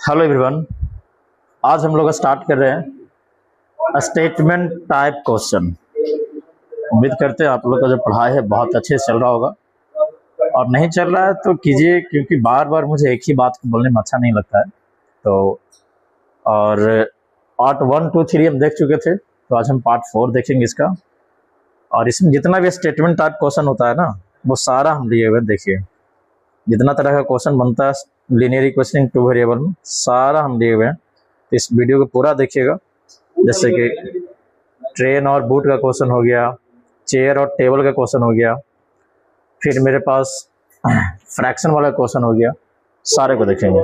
Hello everyone. आज हम लोग स्टार्ट कर रहे हैं स्टेटमेंट टाइप क्वेश्चन। उम्मीद करते हैं आप लोग का जो पढ़ाई है बहुत अच्छे से चल रहा होगा, और नहीं चल रहा है तो कीजिए, क्योंकि बार बार मुझे एक ही बात को बोलने में अच्छा नहीं लगता है। तो और पार्ट 1, 2, 3 हम देख चुके थे, तो आज हम पार्ट 4 देखेंगे इसका। और इसमें जितना भी स्टेटमेंट टाइप क्वेश्चन होता है ना, वो सारा हम लिए हुए देखिए। जितना तरह का क्वेश्चन बनता है लीनियर इक्वेशनिंग टू वेरिएबल में, सारा हम लिए हुए हैं। तो इस वीडियो को पूरा देखिएगा। जैसे कि ट्रेन और बूट का क्वेश्चन हो गया, चेयर और टेबल का क्वेश्चन हो गया, फिर मेरे पास फ्रैक्शन वाला क्वेश्चन हो गया, सारे को देखेंगे।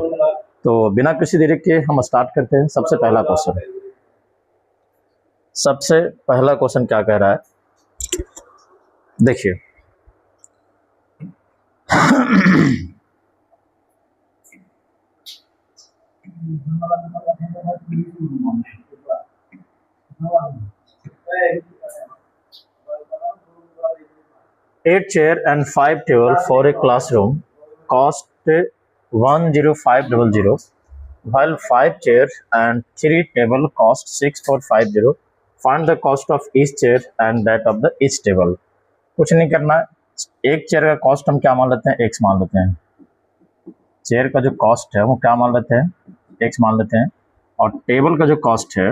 तो बिना किसी देरी के हम स्टार्ट करते हैं। सबसे पहला क्वेश्चन क्या कह रहा है, देखिए। Eight chair and 5 table for a classroom cost 10500, while 5 chair and 3 table cost 6450. Find the cost of each chair and that of the each table. कुछ नहीं करना है, एक चेयर का कॉस्ट हम क्या मान लेते हैं, एक्स मान लेते हैं। चेयर का जो कॉस्ट है वो क्या मान लेते हैं, एक्स मान लेते हैं। और टेबल का जो कॉस्ट है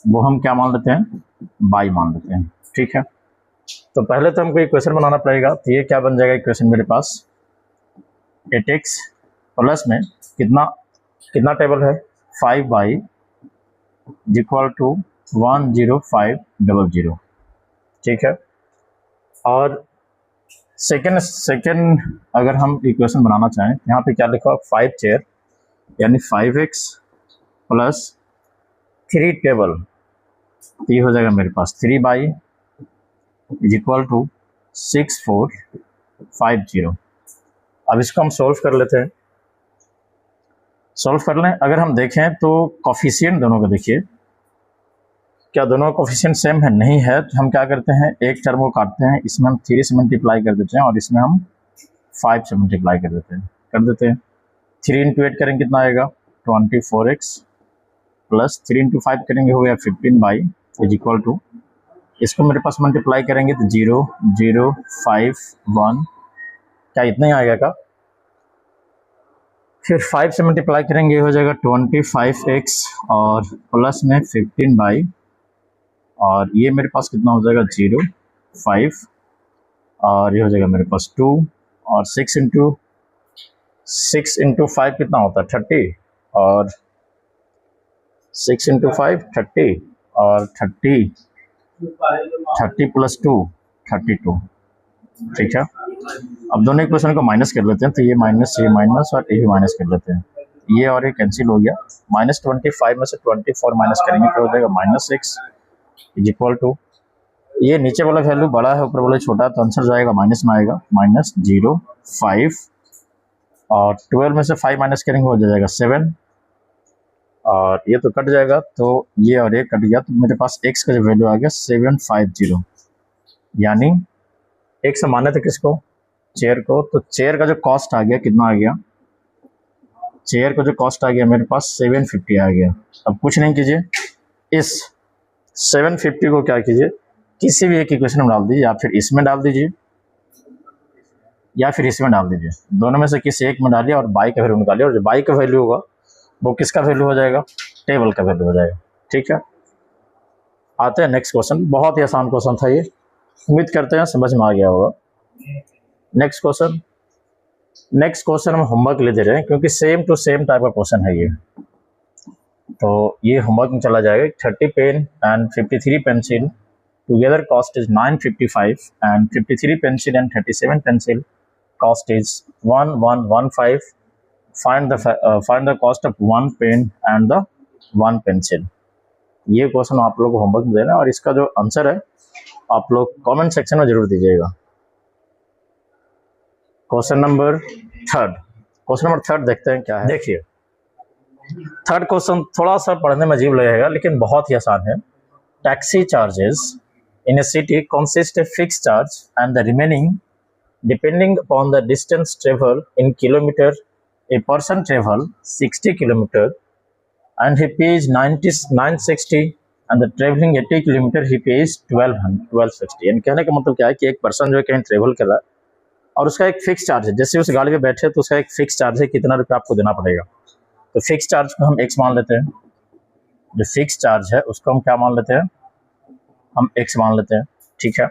वो हम क्या मान लेते हैं, बाई मान लेते हैं। ठीक है, तो पहले तो हमको इक्वेशन बनाना पड़ेगा। तो ये क्या बन जाएगा इक्वेशन मेरे पास, 8x प्लस में कितना टेबल है, 5y इक्वल टू 10500। ठीक है, और सेकेंड अगर हम इक्वेशन बनाना चाहें, यहाँ पे क्या लिखा, 5 चेयर यानी 5x प्लस 3 टेबल, ये हो जाएगा मेरे पास 3y इज इक्वल टू 6450। अब इसको हम सोल्व कर लेते हैं। सोल्व कर लें, अगर हम देखें तो कोफिशिएंट दोनों का देखिए, क्या दोनों कोफिशिएंट सेम है, नहीं है। तो हम क्या करते हैं, एक टर्म को काटते हैं, इसमें हम 3 से मल्टीप्लाई कर देते हैं और इसमें हम 5 से मल्टीप्लाई कर देते हैं। 3 इंटू 8 करेंगे कितना आएगा, 24x प्लस 3 इंटू 5 करेंगे हो गया 15y इज इक्वल टू, इसको मेरे पास मल्टीप्लाई करेंगे तो 0 0 5 1, क्या इतना ही आएगा का। फिर 5 से मल्टीप्लाई करेंगे हो जाएगा 25x और प्लस में 15y, और ये मेरे पास कितना हो जाएगा 0 5, और ये हो जाएगा मेरे पास 2, और 6 इंटू 5 कितना होता है 30, और 6 इंटू 5 30, और 30 प्लस 2 32। ठीक है, अब दोनों इक्वेशन को माइनस कर लेते हैं, तो ये माइनस और ये भी माइनस कर लेते हैं, ये और ये कैंसिल हो गया। -25 में से 24 माइनस करेंगे तो हो जाएगा -6 इज इक्वल टू, ये नीचे वाला वैल्यू बड़ा है ऊपर वाला छोटा है, तो आंसर जाएगा माइनस में आएगा -0 5, और 12 में से 5 माइनस करेंगे हो जाएगा 7, और ये तो कट जाएगा, तो ये और ये कट गया, तो मेरे पास x का जो वैल्यू आ गया 750। यानी x माने थे किसको, चेयर को, तो चेयर का जो कॉस्ट आ गया कितना आ गया, चेयर का जो कॉस्ट आ गया मेरे पास 750 आ गया। अब कुछ नहीं कीजिए, इस 750 को क्या कीजिए, किसी भी एक इक्वेशन में डाल दीजिए, या फिर इसमें डाल दीजिए या फिर इसमें डाल दीजिए, दोनों में से किसी एक में डालिए और बाई का वैल्यू निकालिए, और जो बाई का वैल्यू होगा वो किसका वैल्यू हो जाएगा, टेबल का वैल्यू हो जाएगा। ठीक है, आते हैं नेक्स्ट क्वेश्चन। बहुत ही आसान क्वेश्चन था ये, उम्मीद करते हैं समझ में आ गया होगा। नेक्स्ट क्वेश्चन हम होमवर्क ले दे रहे हैं, क्योंकि सेम टू सेम टाइप का क्वेश्चन है ये, तो ये होमवर्क में चला जाएगा। 30 pen and 53 pencil together cost is 955, and 53 pencil and 37 pencil cost is 1115। Find the cost of 1 pen and the 1 pencil. ये क्वेश्चन आप लोग को होमवर्क में देना है, और इसका जो आंसर है आप लोग कमेंट सेक्शन में जरूर दीजिएगा। क्वेश्चन नंबर थर्ड देखते हैं क्या है। देखिए, थर्ड क्वेश्चन थोड़ा सा पढ़ने में अजीब लगेगा, लेकिन बहुत ही आसान है। Taxi charges in A city consist a fix charge and the remaining depending upon the distance travel in kilometre a person travel 60 kilometre and he page 960 and the travelling 80 kilometre he page 1260। यानी कहने का मतलब क्या है कि एक person जो है कहीं ट्रेवल कर रहा है और उसका एक फिक्स चार्ज है, जैसे उस गाड़ी में बैठे तो उसका एक फिक्स चार्ज है, कितना रुपया आपको देना पड़ेगा। तो फिक्स चार्ज को हम एक्स मान लेते हैं, जो फिक्स चार्ज है उसको हम क्या मान लेते हैं, हम एक्स मान लेते हैं, ठीक है।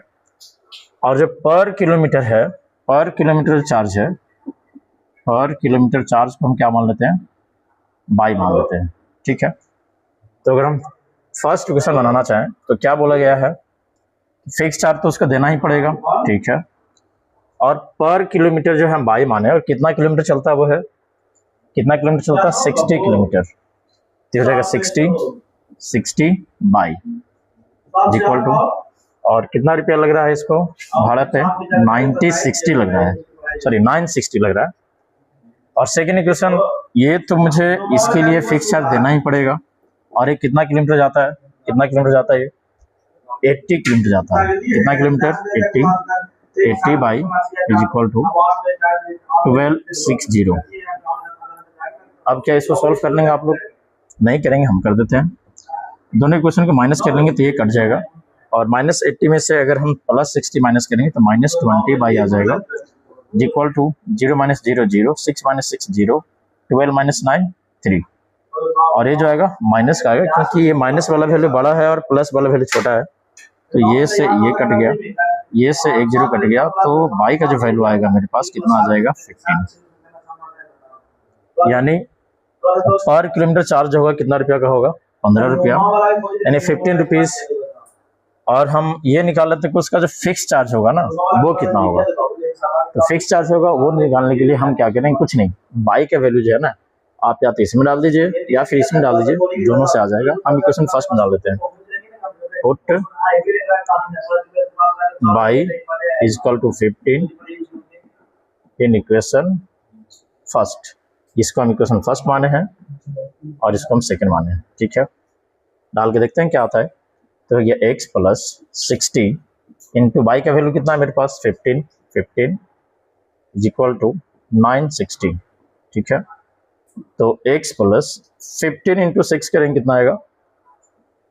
और जो पर किलोमीटर है, पर किलोमीटर चार्ज है, पर किलोमीटर चार्ज को हम क्या मान लेते हैं, बाई मान लेते हैं, ठीक है। तो अगर हम फर्स्ट इक्वेशन बनाना चाहें तो क्या बोला गया है, फिक्स चार्ज तो उसका देना ही पड़ेगा, ठीक है। और पर किलोमीटर जो है बाई माने, और कितना किलोमीटर चलता है वो है, कितना किलोमीटर चलता है, 60 किलोमीटर। तो हो जाएगा 60 बाई इक्वल टू, और कितना रुपया लग रहा है इसको भाड़ा पे, 9060 लग रहा है, सॉरी 960 लग रहा है। और सेकेंड इक्वेशन, ये तो मुझे इसके लिए फिक्स चार्ज देना ही पड़ेगा, और ये कितना किलोमीटर जाता है, कितना किलोमीटर जाता है, ये 80 किलोमीटर जाता है। कितना kilometre, 80 by is equal to 1260। अब क्या इसको सॉल्व कर लेंगे आप लोग, नहीं करेंगे, हम कर देते हैं। दोनों इक्वेशन को माइनस कर लेंगे तो ये कट जाएगा, और -80 में से अगर हम +60 माइनस करेंगे तो -20 बाई आ जाएगा इक्वल टू 0 - 0 0, 6 - 6 0, 12 - 9 3। और ये जो आएगा माइनस का आएगा, क्योंकि ये माइनस वाला वैल्यू बड़ा है और प्लस वाला वैल्यू छोटा है, तो ये से ये कट गया, ये से एक 0 कट गया, तो बाई का जो वैल्यू आएगा मेरे पास कितना आ जाएगा, 15। यानी पर किलोमीटर चार्ज होगा कितना रुपया का होगा, 15 रुपया, यानी 15 रुपीज। और हम ये निकाल लेते हैं कि उसका जो फिक्स चार्ज होगा ना वो कितना होगा। तो फिक्स चार्ज होगा वो निकालने के लिए हम क्या करेंगे, कुछ नहीं, बाई का वैल्यू जो है ना आप या तो इसमें डाल दीजिए या फिर इसमें डाल दीजिए, दोनों से आ जाएगा। हम इक्वेशन फर्स्ट में डाल देते हैं, put by is equal to 15 in equation first. इसको हम इक्वेशन फर्स्ट माने हैं और इसको हम सेकंड माने हैं, ठीक है। डाल के देखते हैं क्या आता है। तो ये x प्लस 60 इंटू बाई का वैल्यू कितना है मेरे पास, 15 इज इक्वल टू 960, ठीक है। तो x प्लस 15 इंटू 6 करेंगे कितना आएगा,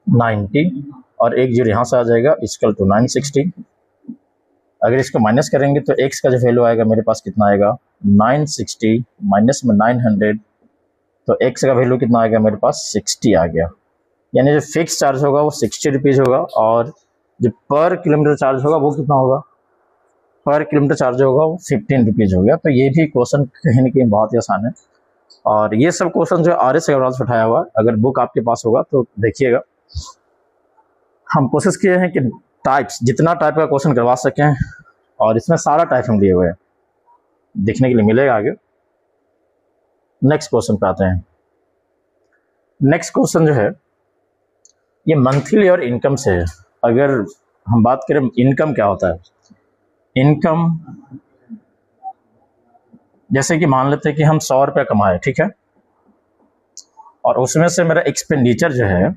90, और एक 0 यहाँ से आ जाएगा इक्वल टू 960। अगर इसको माइनस करेंगे तो x का जो वैल्यू आएगा मेरे पास कितना आएगा, 960 माइनस में 900, तो x का वैल्यू कितना आएगा मेरे पास, 60 आ गया। यानी जो फिक्स चार्ज होगा वो 60 रुपीज़ होगा, और जो पर किलोमीटर चार्ज होगा वो कितना होगा, पर किलोमीटर चार्ज होगा वो 15 रुपीज़ हो गया। तो ये भी क्वेश्चन कहीं ना कहीं बहुत ही आसान है, और ये सब क्वेश्चन जो RS अग्रवाल से उठाया हुआ है, अगर बुक आपके पास होगा तो देखिएगा। हम कोशिश किए हैं कि टाइप्स, जितना टाइप का क्वेश्चन करवा सकें, और इसमें सारा टाइप हम दिए हुए हैं, देखने के लिए मिलेगा आगे। नेक्स्ट क्वेश्चन पे आते हैं। नेक्स्ट क्वेश्चन जो है ये मंथली और इनकम से है। अगर हम बात करें इनकम क्या होता है, इनकम जैसे कि मान लेते हैं कि हम 100 रुपये कमाए, ठीक है, और उसमें से मेरा एक्सपेंडिचर जो है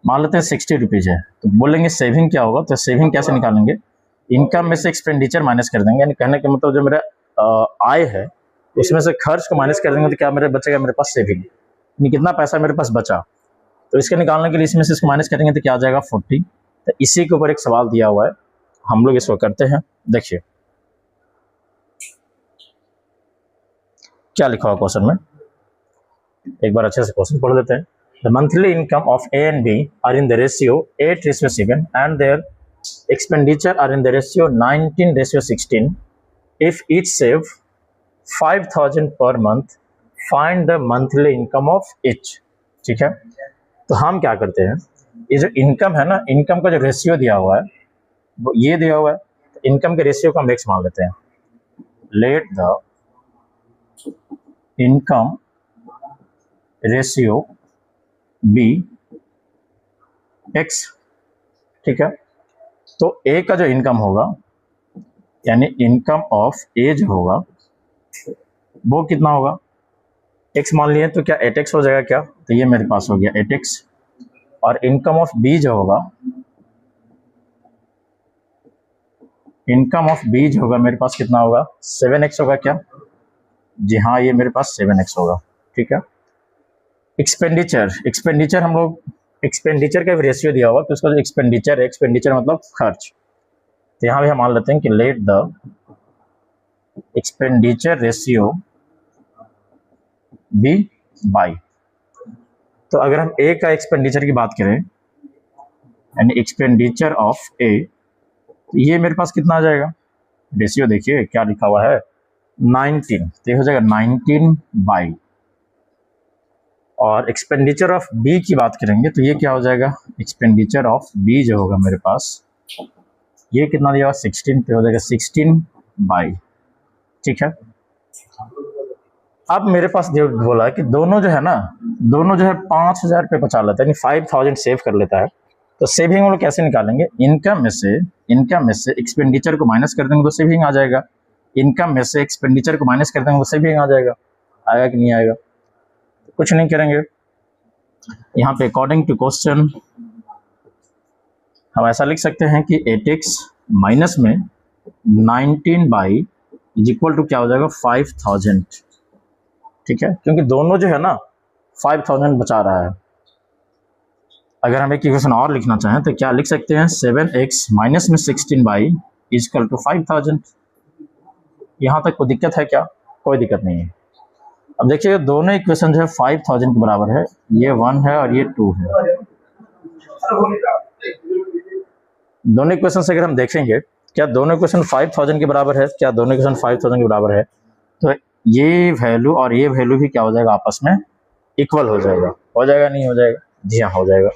मान लेते हैं 60 रुपीज़ है, तो बोलेंगे सेविंग क्या होगा। तो सेविंग कैसे निकालेंगे, इनकम में से एक्सपेंडिचर माइनस कर देंगे, यानी कहने का मतलब जो मेरा आय है उसमें से खर्च को माइनस कर देंगे, तो क्या मेरे बचेगा मेरे पास सेविंग, यानी कितना पैसा मेरे पास बचा। तो इसके निकालने के लिए इसमें से इसको माइनस करेंगे तो क्या आ जाएगा, 40। तो इसी के ऊपर एक सवाल दिया हुआ है, हम लोग इसको करते हैं। देखिए क्या लिखा हुआ क्वेश्चन में, एक बार अच्छे से क्वेश्चन पढ़ लेते हैं। The monthly income of A and B are in the ratio 8:7 and their expenditure are in the ratio 19:16। If each save 5000 per month, find the monthly income of each, ठीक है। तो हम क्या करते हैं, ये जो इनकम है ना, इनकम का जो रेशियो दिया हुआ है वो ये दिया हुआ है, तो इनकम के रेशियो को हम x मान लेते हैं। Let the income ratio be x, ठीक है। तो A का जो इनकम होगा, यानी इनकम ऑफ A जो होगा वो कितना होगा, x मान लिए, तो क्या 8x हो जाएगा क्या, तो ये मेरे पास हो गया 8x। और इनकम ऑफ B जो होगा, इनकम ऑफ B जो होगा मेरे पास कितना होगा, 7x होगा क्या, जी हाँ, ये मेरे पास 7x होगा। ठीक है। एक्सपेंडिचर हम लोग एक्सपेंडिचर का भी रेशियो दिया हुआ कि उसका जो एक्सपेंडिचर है, एक्सपेंडिचर मतलब खर्च, तो यहाँ भी हम मान लेते हैं कि let the expenditure ratio be by. तो अगर हम ए का एक्सपेंडिचर की बात करें यानी एक्सपेंडिचर ऑफ ए, तो ये मेरे पास कितना आ जाएगा, रेशियो देखिए क्या लिखा हुआ है 19, तो ये हो जाएगा 19 बाई। और एक्सपेंडिचर ऑफ बी की बात करेंगे तो ये क्या हो जाएगा, एक्सपेंडिचर ऑफ बी जो होगा मेरे पास, ये कितना दिया हुआ 16, तो हो जाएगा 16 बाई। ठीक है। अब मेरे पास जो बोला है कि दोनों जो है ना, दोनों जो है 5,000 रुपये बचा लेता है, यानी 5,000 सेव कर लेता है। तो सेविंग हम लोग कैसे निकालेंगे, इनकम में से एक्सपेंडिचर को माइनस कर देंगे तो सेविंग आ जाएगा, इनकम में से एक्सपेंडिचर को माइनस कर देंगे तो सेविंग आ जाएगा। आएगा कि नहीं आएगा, कुछ नहीं करेंगे। यहाँ पे अकॉर्डिंग टू क्वेश्चन हम ऐसा लिख सकते हैं कि 8x माइनस में 19 बाई इज इक्वल टू क्या हो जाएगा 5,000। ठीक है, क्योंकि दोनों जो है ना 5,000 बचा रहा है। अगर हम एक इक्वेशन और लिखना चाहें तो क्या लिख सकते हैं, 7x माइनस में 16 बाई इज इक्वल टू 5,000। यहाँ तक कोई दिक्कत है क्या, कोई दिक्कत नहीं है। अब देखिए दोनों इक्वेशन जो है 5,000 के बराबर है, ये 1 है और ये 2 है। दोनों इक्वेशन से अगर हम देखेंगे क्या दोनों इक्वेशन 5,000 के बराबर है, क्या दोनों इक्वेशन 5,000 के बराबर है, तो ये वैल्यू और ये वैल्यू भी क्या हो जाएगा, आपस में इक्वल हो जाएगा। हो जाएगा नहीं हो जाएगा, जी हाँ हो जाएगा।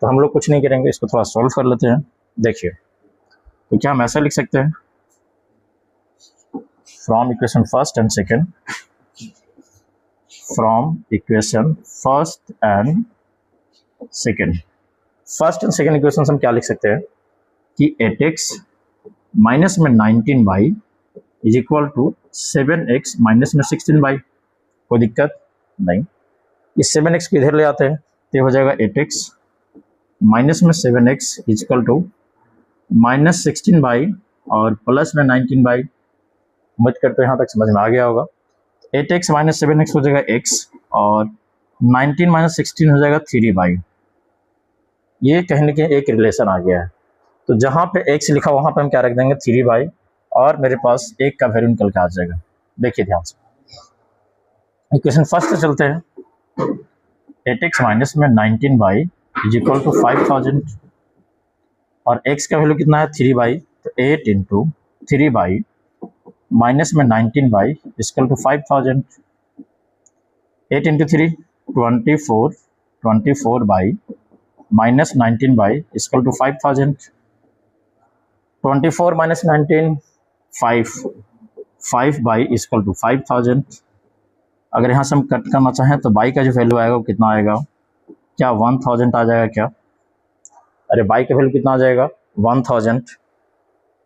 तो हम लोग कुछ नहीं करेंगे, इसको थोड़ा सॉल्व कर लेते हैं। देखिए तो क्या हम ऐसा लिख सकते हैं, from equation first and second, from equation first and second, first and second equation हम क्या लिख सकते हैं कि 8x माइनस में 19 by is equal to 7x minus में 16 बाई। कोई दिक्कत नहीं, इस 7x को इधर ले आते हैं तो हो जाएगा 8x माइनस में 7x is equal to minus 16 by और प्लस में 19 बाई। उम्मीद करते हैं यहाँ तक समझ में आ गया होगा। 8x माइनस 7x हो जाएगा x और 19 माइनस 16 हो जाएगा 3 बाई। ये कहने के एक रिलेशन आ गया है। तो जहाँ पे x लिखा वहाँ पे हम क्या रख देंगे 3 बाई और मेरे पास एक का वैल्यू निकल के आ जाएगा। देखिए ध्यान से, इक्वेशन फर्स्ट से चलते हैं। 8x माइनस में 19 बाई इज इक्वल टू 5,000 और x का वैल्यू कितना है 3 बाई, तो 8 इंटू 3 बाई माइनस में 19 by equal to 5,000। 8 into 3 24 by minus 19 by equal to 5,000। 24 माइनस 19 5 बाई इक्वल टू 5,000। अगर यहाँ से हम कट करना चाहें तो बाई का जो वैल्यू आएगा वो कितना आएगा, क्या 1,000 आ जाएगा क्या, अरे बाई का वैल्यू कितना आ जाएगा 1,000।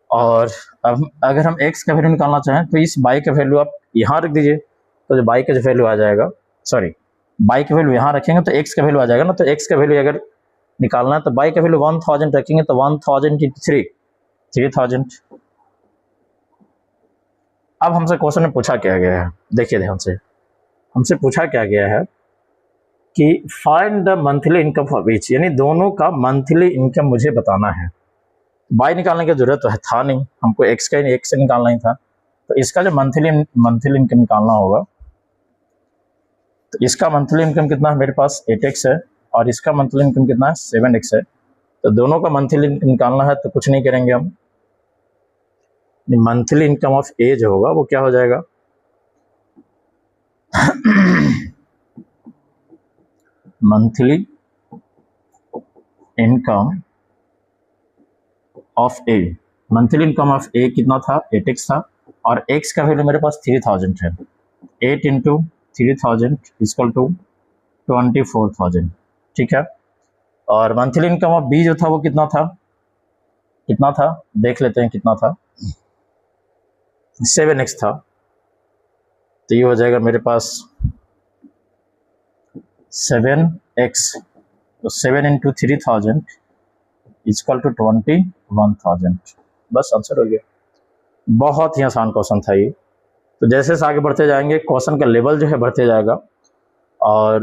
और अब अगर हम x का वैल्यू निकालना चाहें तो इस बाई का वैल्यू आप यहाँ रख दीजिए, तो जो बाई का जो वैल्यू आ जाएगा, सॉरी बाई का वैल्यू यहाँ रखेंगे तो x का वैल्यू आ जाएगा ना। तो x का वैल्यू अगर निकालना है तो बाई का वैल्यू 1,000 रखेंगे तो 1,000 की 3,000। अब हमसे क्वेश्चन में पूछा क्या गया है, देखिए ध्यान से, हमसे पूछा क्या गया है कि find the monthly income for each, यानी दोनों का मंथली इनकम मुझे बताना है। बाई निकालने की जरूरत तो था नहीं, हमको x का x से निकालना ही था। तो इसका जो मंथली इनकम निकालना होगा, तो इसका मंथली इनकम कितना है मेरे पास 8x है और इसका मंथली इनकम कितना है 7x है। तो दोनों का मंथली इनकम निकालना है तो कुछ नहीं करेंगे हम, मंथली इनकम ऑफ ए जो होगा वो क्या हो जाएगा monthly income of a, monthly income of a कितना था 8x था और x का वैल्यू मेरे पास 3,000 है। 8 इंटू 3,000 इक्वल टू 24,000। ठीक है, और मंथली इनकम ऑफ बी जो था वो कितना था देख लेते हैं कितना था, 7x था। तो ये हो जाएगा मेरे पास 7x, तो 7 इंटू 3,000 इक्वल टू 21,000। बस आंसर हो गया। बहुत ही आसान क्वेश्चन था ये। तो जैसे जैसे आगे बढ़ते जाएंगे क्वेश्चन का लेवल जो है बढ़ते जाएगा। और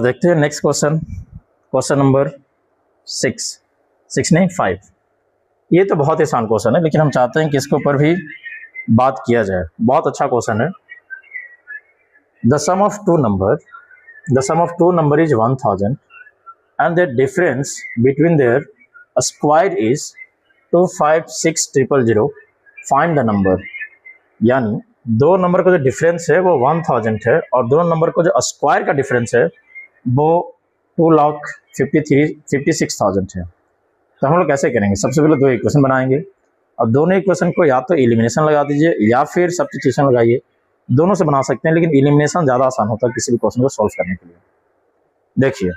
देखते हैं नेक्स्ट क्वेश्चन, क्वेश्चन नंबर 6 नहीं 5। ये तो बहुत ही आसान क्वेश्चन है, लेकिन हम चाहते हैं कि इसके ऊपर भी बात किया जाए। बहुत अच्छा क्वेश्चन है। The sum of two number is 1000 and the difference between their square is 256000। find the number। यानी दो नंबर का जो डिफरेंस है वो 1000 है और दोनों नंबर का जो स्क्वायर का डिफरेंस है वो 2,56,000 है। तो हम लोग कैसे करेंगे? सबसे पहले दो इक्वेशन बनाएंगे और दोनों इक्वेशन को या तो एलिमिनेशन लगा दीजिए या फिर सब्स्टिट्यूशन लगाइए। दोनों से बना सकते हैं, लेकिन एलिमिनेशन ज़्यादा आसान होता है किसी भी क्वेश्चन को सॉल्व करने के लिए। देखिए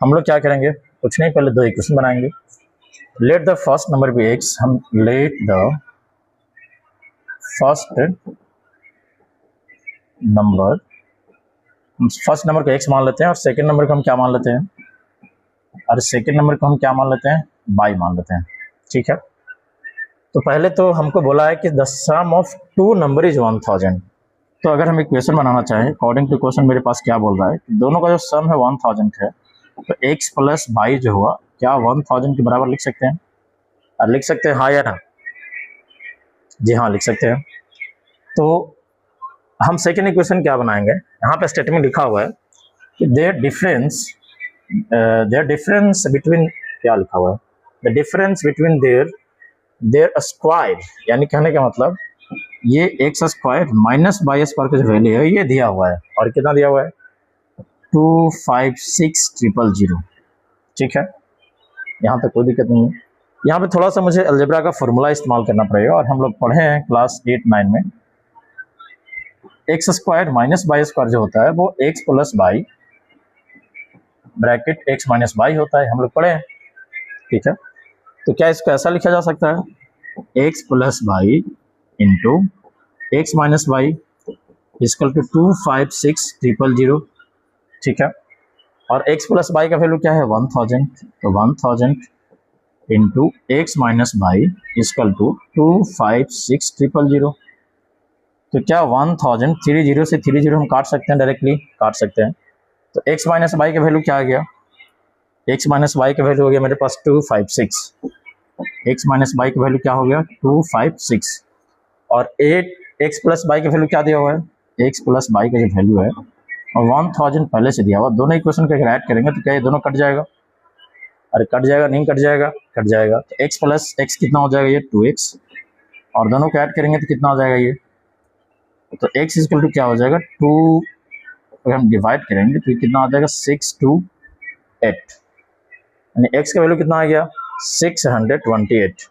हम लोग क्या करेंगे, कुछ नहीं, पहले दो इक्वेशन बनाएंगे। Let the first number be X. हम लेट द फर्स्ट नंबर को एक्स मान लेते हैं और सेकंड नंबर को हम क्या मान लेते हैं, और सेकंड नंबर को हम क्या मान लेते हैं, बाई मान लेते हैं। ठीक है, तो पहले तो हमको बोला है कि the sum of two number is 1000। तो अगर हम इक्वेशन बनाना चाहें अकॉर्डिंग टू क्वेश्चन, मेरे पास क्या बोल रहा है कि दोनों का जो सम है 1000 है, तो x प्लस बाई जो हुआ क्या 1000 के बराबर लिख सकते हैं? और लिख सकते हैं हाँ या ना? जी हाँ, लिख सकते हैं। तो हम सेकेंड इक्वेशन क्या बनाएंगे, यहाँ पे स्टेटमेंट लिखा हुआ है कि देयर डिफरेंस बिटवीन, क्या लिखा हुआ है, the difference between their square, यानी कहने का मतलब ये x square minus by square का जो वैल्यू है ये दिया हुआ है, और कितना दिया हुआ है, 256,000। ठीक है, यहाँ पे कोई दिक्कत नहीं है। यहाँ पे थोड़ा सा मुझे अलजेब्रा का फॉर्मूला इस्तेमाल करना पड़ेगा, और हम लोग पढ़े हैं क्लास 8-9 में, x square minus by square जो होता है वो x plus by bracket x minus by होता है, हम लोग पढ़े हैं। ठीक है, तो क्या इसको ऐसा लिखा जा सकता है, X plus by into X minus by equal to 256,000। ठीक है, और x प्लस बाई का वैल्यू क्या है, 1000। तो 1000 into X minus by equal to 256,000। तो क्या 1000 30 से 30 हम काट सकते हैं, डायरेक्टली काट सकते हैं। तो x माइनस बाई का वैल्यू क्या आ गया, x माइनस बाई का वैल्यू हो गया मेरे पास 256। x माइनस बाई का वैल्यू क्या हो गया, 256। और 8x प्लस बाई का वैल्यू क्या दिया हुआ है, x प्लस बाई का जो वैल्यू है और 1000 पहले से दिया हुआ। दोनों इक्वेशन को अगर ऐड करेंगे तो क्या ये दोनों कट जाएगा? अरे कट जाएगा, नहीं कट जाएगा, कट जाएगा। तो x प्लस एक्स कितना हो जाएगा, ये 2x, और दोनों को ऐड करेंगे तो कितना हो जाएगा ये, तो x इक्वल टू क्या हो जाएगा 2, अगर हम डिवाइड करेंगे तो कितना आ जाएगा 628, यानी x का वैल्यू कितना आ गया 628।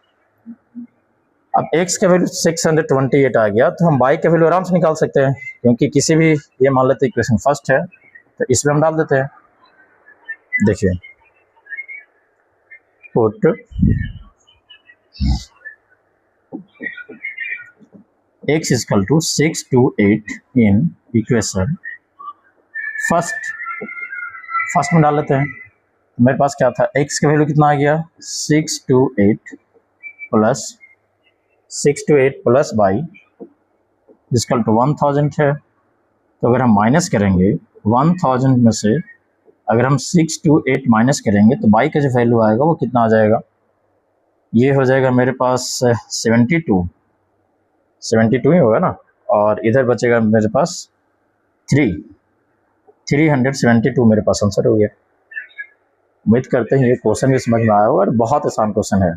अब x का वैल्यू 628 आ गया, तो हम y का वैल्यू आराम से निकाल सकते हैं, क्योंकि किसी भी, ये मान लेते हैं इक्वेशन फर्स्ट है तो इसमें हम डाल देते हैं। देखिए put x equal to 628 in equation first में डाल लेते हैं। मेरे पास क्या था, x का वैल्यू कितना आ गया 628 प्लस बाई इक्वल टू 1000 है। तो अगर हम माइनस करेंगे 1000 में से, अगर हम 628 माइनस करेंगे तो बाई का जो वैल्यू आएगा वो कितना आ जाएगा, ये हो जाएगा मेरे पास 72 ही होगा ना, और इधर बचेगा मेरे पास 372 मेरे पास आंसर हो गया। उम्मीद करते हैं ये क्वेश्चन भी समझ में आया होगा, और बहुत आसान क्वेश्चन है।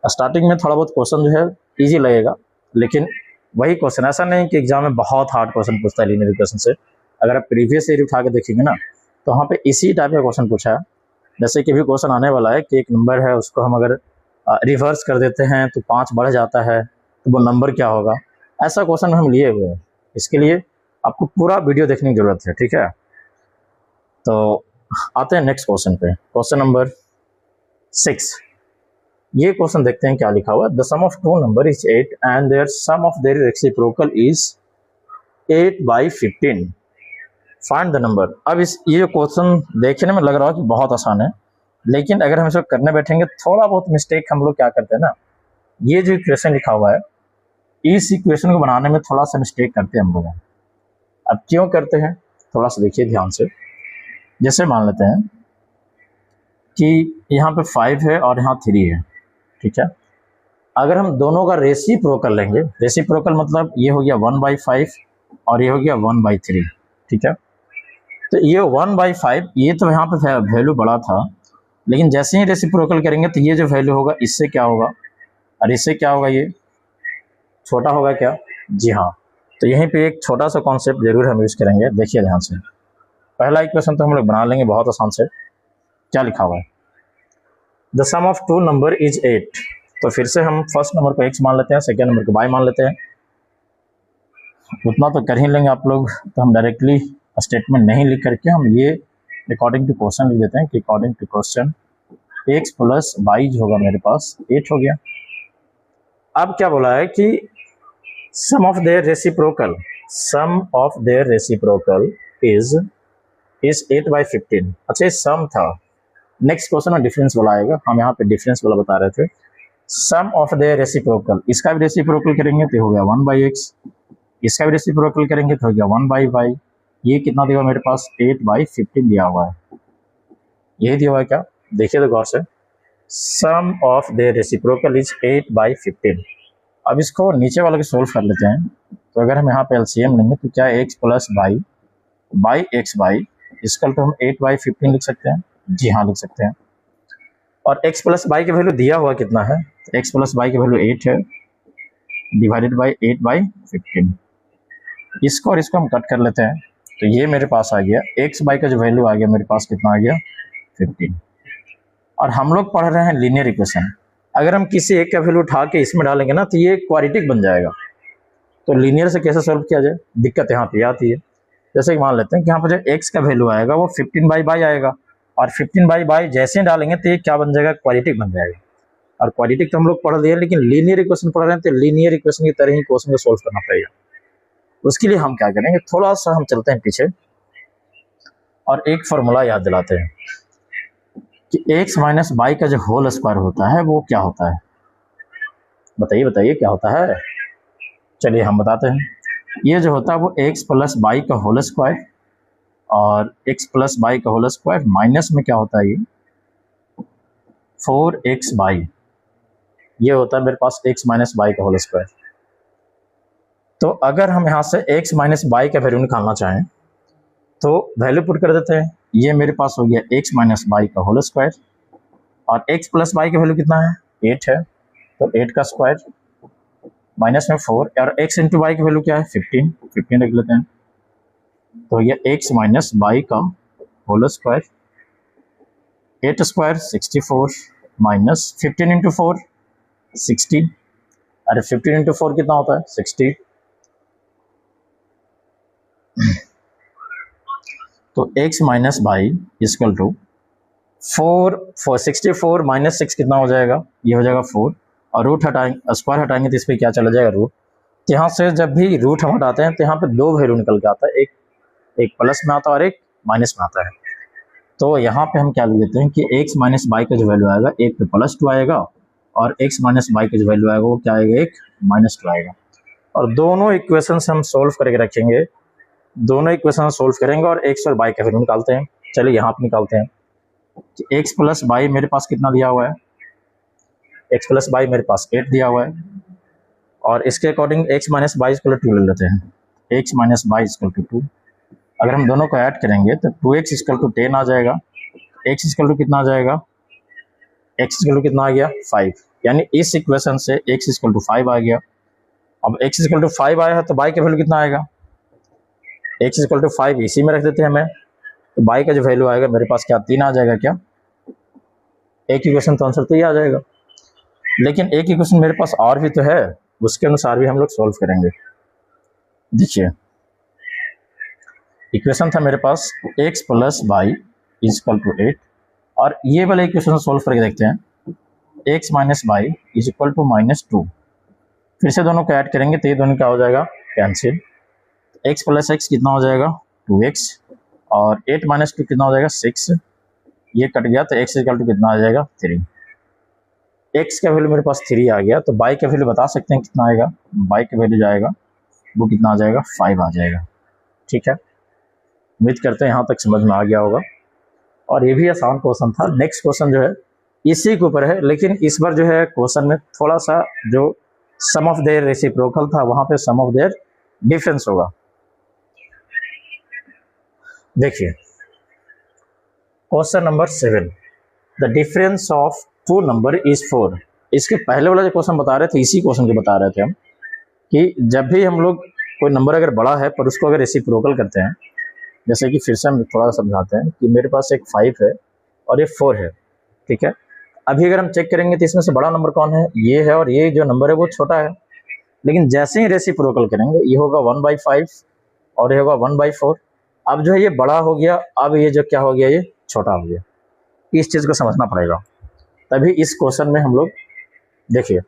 स्टार्टिंग में थोड़ा बहुत क्वेश्चन जो है इजी लगेगा, लेकिन वही क्वेश्चन, ऐसा नहीं कि एग्जाम में बहुत हार्ड क्वेश्चन पूछता है लीनियर इक्वेशन से। अगर आप प्रीवियस ईयर उठा के देखेंगे ना, तो वहाँ पे इसी टाइप का क्वेश्चन पूछा है। जैसे कि भी क्वेश्चन आने वाला है कि एक नंबर है, उसको हम अगर रिवर्स कर देते हैं तो 5 बढ़ जाता है, तो वो नंबर क्या होगा, ऐसा क्वेश्चन हम लिए हुए हैं। इसके लिए आपको पूरा वीडियो देखने की जरूरत है। ठीक है, तो आते हैं नेक्स्ट क्वेश्चन पे, क्वेश्चन नंबर 6। ये क्वेश्चन देखते हैं क्या लिखा हुआ है। The sum of two number is 8 and their sum of their reciprocal is 8/15। Find the number. अब ये क्वेश्चन देखने में लग रहा है कि बहुत आसान है, लेकिन अगर हम इसको करने बैठेंगे थोड़ा बहुत मिस्टेक हम लोग क्या करते हैं ना, ये जो इक्वेशन लिखा हुआ है, इस इक्वेशन को बनाने में थोड़ा सा मिस्टेक करते हैं हम लोग। अब क्यों करते हैं, थोड़ा सा देखिए ध्यान से। जैसे मान लेते हैं कि यहाँ पे 5 है और यहाँ 3 है, ठीक है। अगर हम दोनों का रेसिप्रोकल लेंगे, रेसिप्रोकल मतलब ये हो गया 1/5 और ये हो गया 1/3, ठीक है। तो ये 1/5, ये तो यहाँ पे वैल्यू बड़ा था, लेकिन जैसे ही रेसिप्रोकल करेंगे तो ये जो वैल्यू होगा इससे क्या होगा, और इससे क्या होगा, ये छोटा होगा क्या, जी हाँ। तो यहीं पे एक छोटा सा कॉन्सेप्ट जरूर हम यूज़ करेंगे, देखिए ध्यान से। पहला इक्वेशन तो हम लोग बना लेंगे बहुत आसान से। क्या लिखा हुआ है, the sum of two number is 8। तो फिर से हम फर्स्ट नंबर को x मान लेते हैं, सेकेंड नंबर को y मान लेते हैं। उतना तो कर ही लेंगे आप लोग, तो हम डायरेक्टली स्टेटमेंट नहीं लिख करके हम ये अकॉर्डिंग टू क्वेश्चन लिख देते हैं कि according to question x plus y जो होगा मेरे पास 8 हो गया। अब क्या बोला है कि sum of their reciprocal, sum of their reciprocal is 8/15। अच्छा ये सम था, नेक्स्ट क्वेश्चन में डिफरेंस वाला आएगा, हम यहाँ पे डिफरेंस वाला बता रहे थे। सम ऑफ देयर रेसिप्रोकल, इसका भी रेसिप्रोकल करेंगे तो हो गया 1/x, इसका भी रेसिप्रोकल करेंगे तो हो गया 1/y। ये कितना दिया हुआ मेरे पास, 8/15 दिया हुआ है, यही दिया हुआ है क्या, देखिए तो गौर से। सम ऑफ देयर रेसिप्रोकल इज 8/15। अब इसको नीचे वाले को सोल्व कर लेते हैं। तो अगर हम यहाँ पे एलसीएम लेंगे तो क्या x plus Y by X Y, इसका तो हम 8/15 लिख सकते हैं, जी हाँ लिख सकते हैं। और x प्लस वाई की वैल्यू दिया हुआ कितना है, x प्लस वाई की वैल्यू 8 है, डिवाइडेड बाई 8/15। इसको और इसको हम कट कर लेते हैं, तो ये मेरे पास आ गया x बाई का जो वैल्यू आ गया मेरे पास कितना आ गया, 15। और हम लोग पढ़ रहे हैं लीनियर इक्वेशन, अगर हम किसी एक का वैल्यू उठा के इसमें डालेंगे ना तो ये क्वाड्रेटिक बन जाएगा। तो लीनियर से कैसे सॉल्व किया जाए, दिक्कत यहाँ पे आती है। जैसे कि मान लेते हैं कि यहाँ पर जो x का वैल्यू आएगा वो 15/y आएगा, और 15/y जैसे ही डालेंगे तो ये क्या बन जाएगा, क्वाड्रेटिक बन जाएगा। और क्वाड्रेटिक तो हम लोग पढ़ लिए, लेकिन लीनियर इक्वेशन पढ़ रहे हैं तो लीनियर इक्वेशन की तरह ही क्वेश्चन को सोल्व करना पड़ेगा। उसके लिए हम क्या करेंगे, थोड़ा सा हम चलते हैं पीछे और एक फॉर्मूला याद दिलाते हैं कि x माइनस वाई का जो होल स्क्वायर होता है वो क्या होता है, बताइए बताइए क्या होता है। चलिए हम बताते हैं, ये जो होता है वो x प्लस वाई का होल स्क्वायर, और x प्लस वाई का होल स्क्वायर माइनस में क्या होता है, ये 4xy, ये होता है मेरे पास x माइनस वाई का होल स्क्वायर। तो अगर हम यहाँ से x माइनस वाई का वैल्यू निकालना चाहें तो वैल्यू पुट कर देते हैं, ये मेरे पास हो गया x माइनस वाई का होल स्क्वायर, और x प्लस वाई का वैल्यू कितना है, 8 है, तो 8 का स्क्वायर माइनस में 4, और x इंटू वाई की वैल्यू क्या है, 15 रख लेते हैं। तो ये x माइनस वाई का whole square, 8 square 64 minus 15 into 4 60, अरे 15 इंटू 4 कितना होता है, 60। तो x minus y equal to 64 minus 6 कितना हो जाएगा, ये हो जाएगा 4, और रूट हटाएंगे, स्क्वायर हटाएंगे तो इस पर क्या चला जाएगा, रूट। यहाँ से जब भी रूट हम हटाते हैं तो यहाँ पे दो वैल्यू निकल के आता है, एक प्लस में आता है और एक माइनस में आता है। तो यहाँ पे हम क्या लिख देते हैं कि x माइनस वाई का जो वैल्यू आएगा, एक तो +2 आएगा, और x माइनस वाई का जो वैल्यू आएगा वो क्या आएगा, एक -2 आएगा। और दोनों इक्वेशन हम सोल्व करके रखेंगे, दोनों इक्वेशन सोल्व करेंगे और x और y का वैल्यू निकालते हैं। चलिए यहाँ पे निकालते हैं कि x प्लस वाई मेरे पास कितना दिया हुआ है, x प्लस वाई मेरे पास 8 दिया हुआ है, और इसके according x minus y equal to 2 ले लेते हैं, x minus y equal to 2। अगर हम दोनों को ऐड करेंगे तो 2x इक्वल टू 10 आ जाएगा, x इक्वल टू कितना आ जाएगा, x इक्वल टू कितना आ गया, 5, यानी इस इक्वेशन से x इक्वल टू 5 आ गया। अब x इक्वल टू 5 आया है तो y का वैल्यू कितना आएगा, x इक्वल टू 5 इसी में रख देते हैं हमें, तो y का जो वैल्यू आएगा मेरे पास क्या, 3 आ जाएगा। क्या एक इक्वेशन तो आंसर तो ये आ जाएगा, लेकिन एक इक्वेशन मेरे पास और भी तो है, उसके अनुसार भी हम लोग सॉल्व करेंगे। देखिए इक्वेशन था मेरे पास x plus y equal to 8, और ये वाला इक्वेशन सॉल्व करके देखते हैं, x minus y is equal to -2। फिर से दोनों को ऐड करेंगे तो ये दोनों क्या हो जाएगा, कैंसिल। x प्लस एक्स कितना हो जाएगा, 2x, और 8 माइनस 2 कितना हो जाएगा, 6, ये कट गया तो x इक्वल टू कितना आ जाएगा, 3। x का वैल्यू मेरे पास 3 आ गया, तो y का वैल्यू बता सकते हैं कितना आएगा। y का वैल्यू जाएगा वो कितना आ जाएगा, 5 आ जाएगा। ठीक है, उम्मीद करते हैं यहाँ तक समझ में आ गया होगा। और ये भी आसान क्वेश्चन था। नेक्स्ट क्वेश्चन जो है इसी के ऊपर है, लेकिन इस बार जो है क्वेश्चन में थोड़ा सा जो सम ऑफ देयर रेसिप्रोकल था वहां पे सम ऑफ देयर डिफरेंस होगा। देखिए question number 7, the difference of two number is 4। इसके पहले वाला जो क्वेश्चन बता रहे थे इसी क्वेश्चन को बता रहे थे हम, कि जब भी हम लोग कोई नंबर अगर बड़ा है पर उसको अगर रेसिप्रोकल करते हैं, जैसे कि फिर से हम थोड़ा समझाते हैं कि मेरे पास एक 5 है और ये 4 है। ठीक है, अभी अगर हम चेक करेंगे तो इसमें से बड़ा नंबर कौन है, ये है, और ये जो नंबर है वो छोटा है। लेकिन जैसे ही रेसिप्रोकल करेंगे ये होगा 1/5 और ये होगा 1/4। अब जो है ये बड़ा हो गया, अब ये जो क्या हो गया, ये छोटा हो गया। इस चीज को समझना पड़ेगा, तभी इस क्वेश्चन में हम लोग देखिए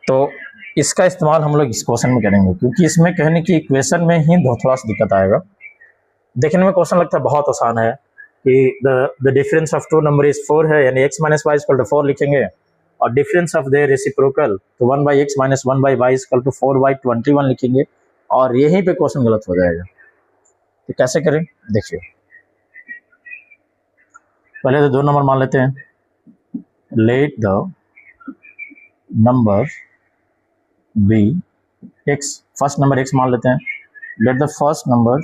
तो इसका इस्तेमाल हम लोग इस क्वेश्चन में करेंगे, क्योंकि इसमें कहने की इक्वेशन में ही थोड़ा सा दिक्कत आएगा। देखने में क्वेश्चन लगता है बहुत आसान है कि the difference of two number is 4 है, यानी x minus y equal to 4 लिखेंगे, और डिफरेंस ऑफ देयर रेसिप्रोकल तो 1/x minus 1/y equal to 4/21 लिखेंगे, और यहीं पे क्वेश्चन गलत हो जाएगा। तो कैसे करें, देखिए पहले तो 2 नंबर मान लेते हैं। Let the number be x, first number x मान लेते हैं। लेट द फर्स्ट नंबर,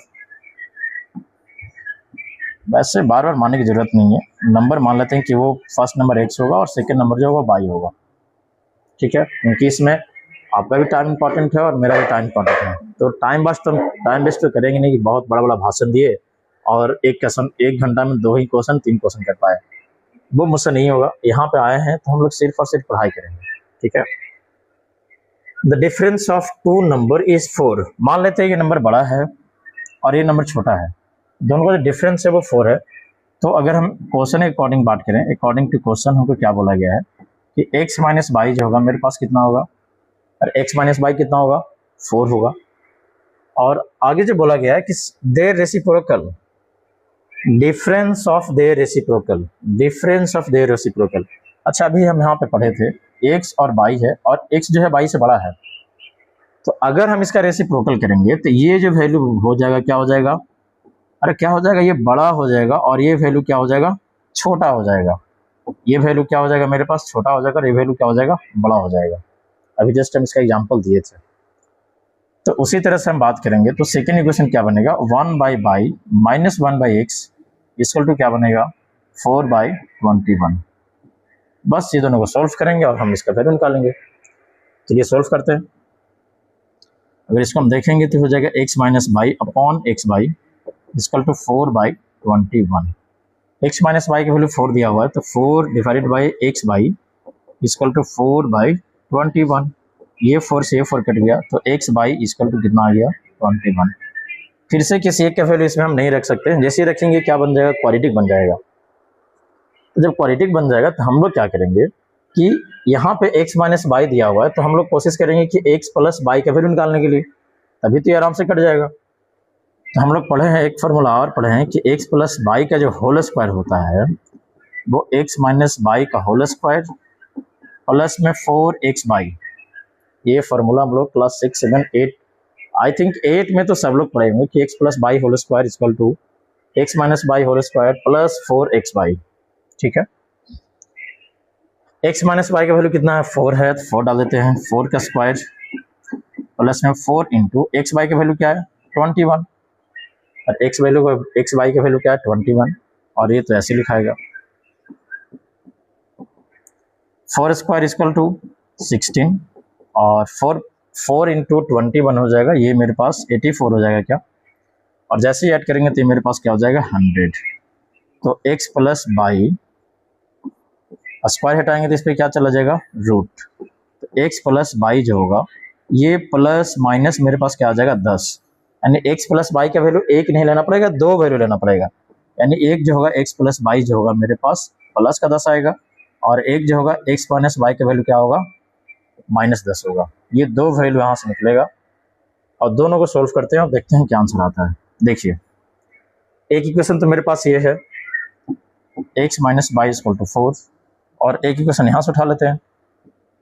वैसे बार बार मानने की जरूरत नहीं है, नंबर मान लेते हैं कि वो फर्स्ट नंबर x होगा और सेकंड नंबर जो होगा y होगा। ठीक है, क्योंकि इसमें आपका भी टाइम इंपॉर्टेंट है और मेरा भी टाइम इंपॉर्टेंट है, तो टाइम वेस्ट तो करेंगे नहीं कि बहुत बड़ा बड़ा भाषण दिए और एक क्वेश्चन 1 घंटा में 2 ही क्वेश्चन 3 क्वेश्चन कर पाए, वो मुझसे नहीं होगा। यहाँ पे आए हैं तो हम लोग सिर्फ और सिर्फ पढ़ाई करेंगे। ठीक है, the difference of two number is 4। मान लेते हैं कि नंबर बड़ा है और ये नंबर छोटा है, दोनों का जो डिफरेंस है वो 4 है। तो अगर हम क्वेश्चन के अकॉर्डिंग बात करें, अकॉर्डिंग टू क्वेश्चन हमको क्या बोला गया है कि x माइनस बाई जो होगा मेरे पास कितना होगा, और x माइनस बाई कितना होगा, 4 होगा। और आगे जो बोला गया है कि there reciprocal, difference of their reciprocal, difference of their reciprocal. अच्छा, अभी हम यहाँ पे पढ़े थे x और y है, और x जो है y से बड़ा है, तो अगर हम इसका रेसिप्रोकल करेंगे तो ये जो वैल्यू हो जाएगा क्या हो जाएगा, अरे क्या हो जाएगा, ये बड़ा हो जाएगा, और ये वैल्यू क्या हो जाएगा, छोटा हो जाएगा। ये वैल्यू क्या हो जाएगा, मेरे पास छोटा हो जाएगा, और ये वैल्यू क्या हो जाएगा, बड़ा हो जाएगा। अभी जस्ट हम इसका एग्जांपल दिए थे। तो उसी तरह से हम बात करेंगे तो सेकेंड इक्वेशन क्या बनेगा, 1/y minus 1/x equal to क्या बनेगा, 4/21। बस ये दोनों को सॉल्व करेंगे और हम इसका वैल्यू निकालेंगे। चलिए सॉल्व करते हैं। अगर इसको हम देखेंगे तो हो जाएगा x minus y upon x y equal to 4/21। x minus y की वैल्यू 4 दिया हुआ है, तो 4 divided by x y equal to 4/21। ये 4 से ये 4 कट गया, तो x बाई इक्वल टू कितना आ गया, 21। फिर से किसी एक का वैल्यू इसमें हम नहीं रख सकते, जैसे ही रखेंगे क्या बन जाएगा, क्वाड्रेटिक बन जाएगा। तो जब क्वाड्रेटिक बन जाएगा तो हम लोग क्या करेंगे कि यहाँ पे x माइनस बाई दिया हुआ है, तो हम लोग कोशिश करेंगे कि x प्लस बाई का वैल्यू निकालने के लिए, तभी तो ये आराम से कट जाएगा। तो हम लोग पढ़े हैं एक फॉर्मूला और पढ़े हैं कि x प्लस बाई का जो होल स्क्वायर होता है वो x माइनस बाई का होल स्क्वायर प्लस में 4x बाई। ये फॉर्मूला हम लोग क्लास 6, 7, 8, आई थिंक 8 में तो सब लोग पढ़ेंगे कि x plus y whole square equal to x minus y whole square plus 4x y. ठीक है, x माइनस बाई का वैल्यू कितना है, 4 है, तो 4 डाल देते हैं, 4 का स्क्वायर प्लस में 4 इंटू एक्स बाई का वैल्यू क्या है, 21, और एक्स बाई का वैल्यू क्या है, 21, और ये तो ऐसे लिखाएगा 4 स्क्वायर इक्वल टू 16, और 4 इंटू 21 हो जाएगा, ये मेरे पास 84 हो जाएगा क्या, और जैसे ही ऐड करेंगे तो ये मेरे पास क्या हो जाएगा, 100। तो x प्लस बाई स्क्वायर हटाएंगे तो इस पर क्या चला जाएगा, रूट। तो x प्लस बाई जो होगा ये प्लस माइनस मेरे पास क्या आ जाएगा, 10, यानी x प्लस बाई का वैल्यू 1 नहीं लेना पड़ेगा, 2 वैल्यू लेना पड़ेगा। यानी एक जो होगा x प्लस बाई जो होगा मेरे पास प्लस का 10 आएगा, और एक जो होगा x माइनस बाई का वैल्यू क्या होगा, -10 होगा। ये 2 वैल्यू यहाँ से निकलेगा, और दोनों को सोल्व करते हैं और देखते हैं क्या आंसर आता है। देखिए, एक इक्वेशन तो मेरे पास ये है x minus by equal to 4, और एक इक्वेशन यहाँ से उठा लेते हैं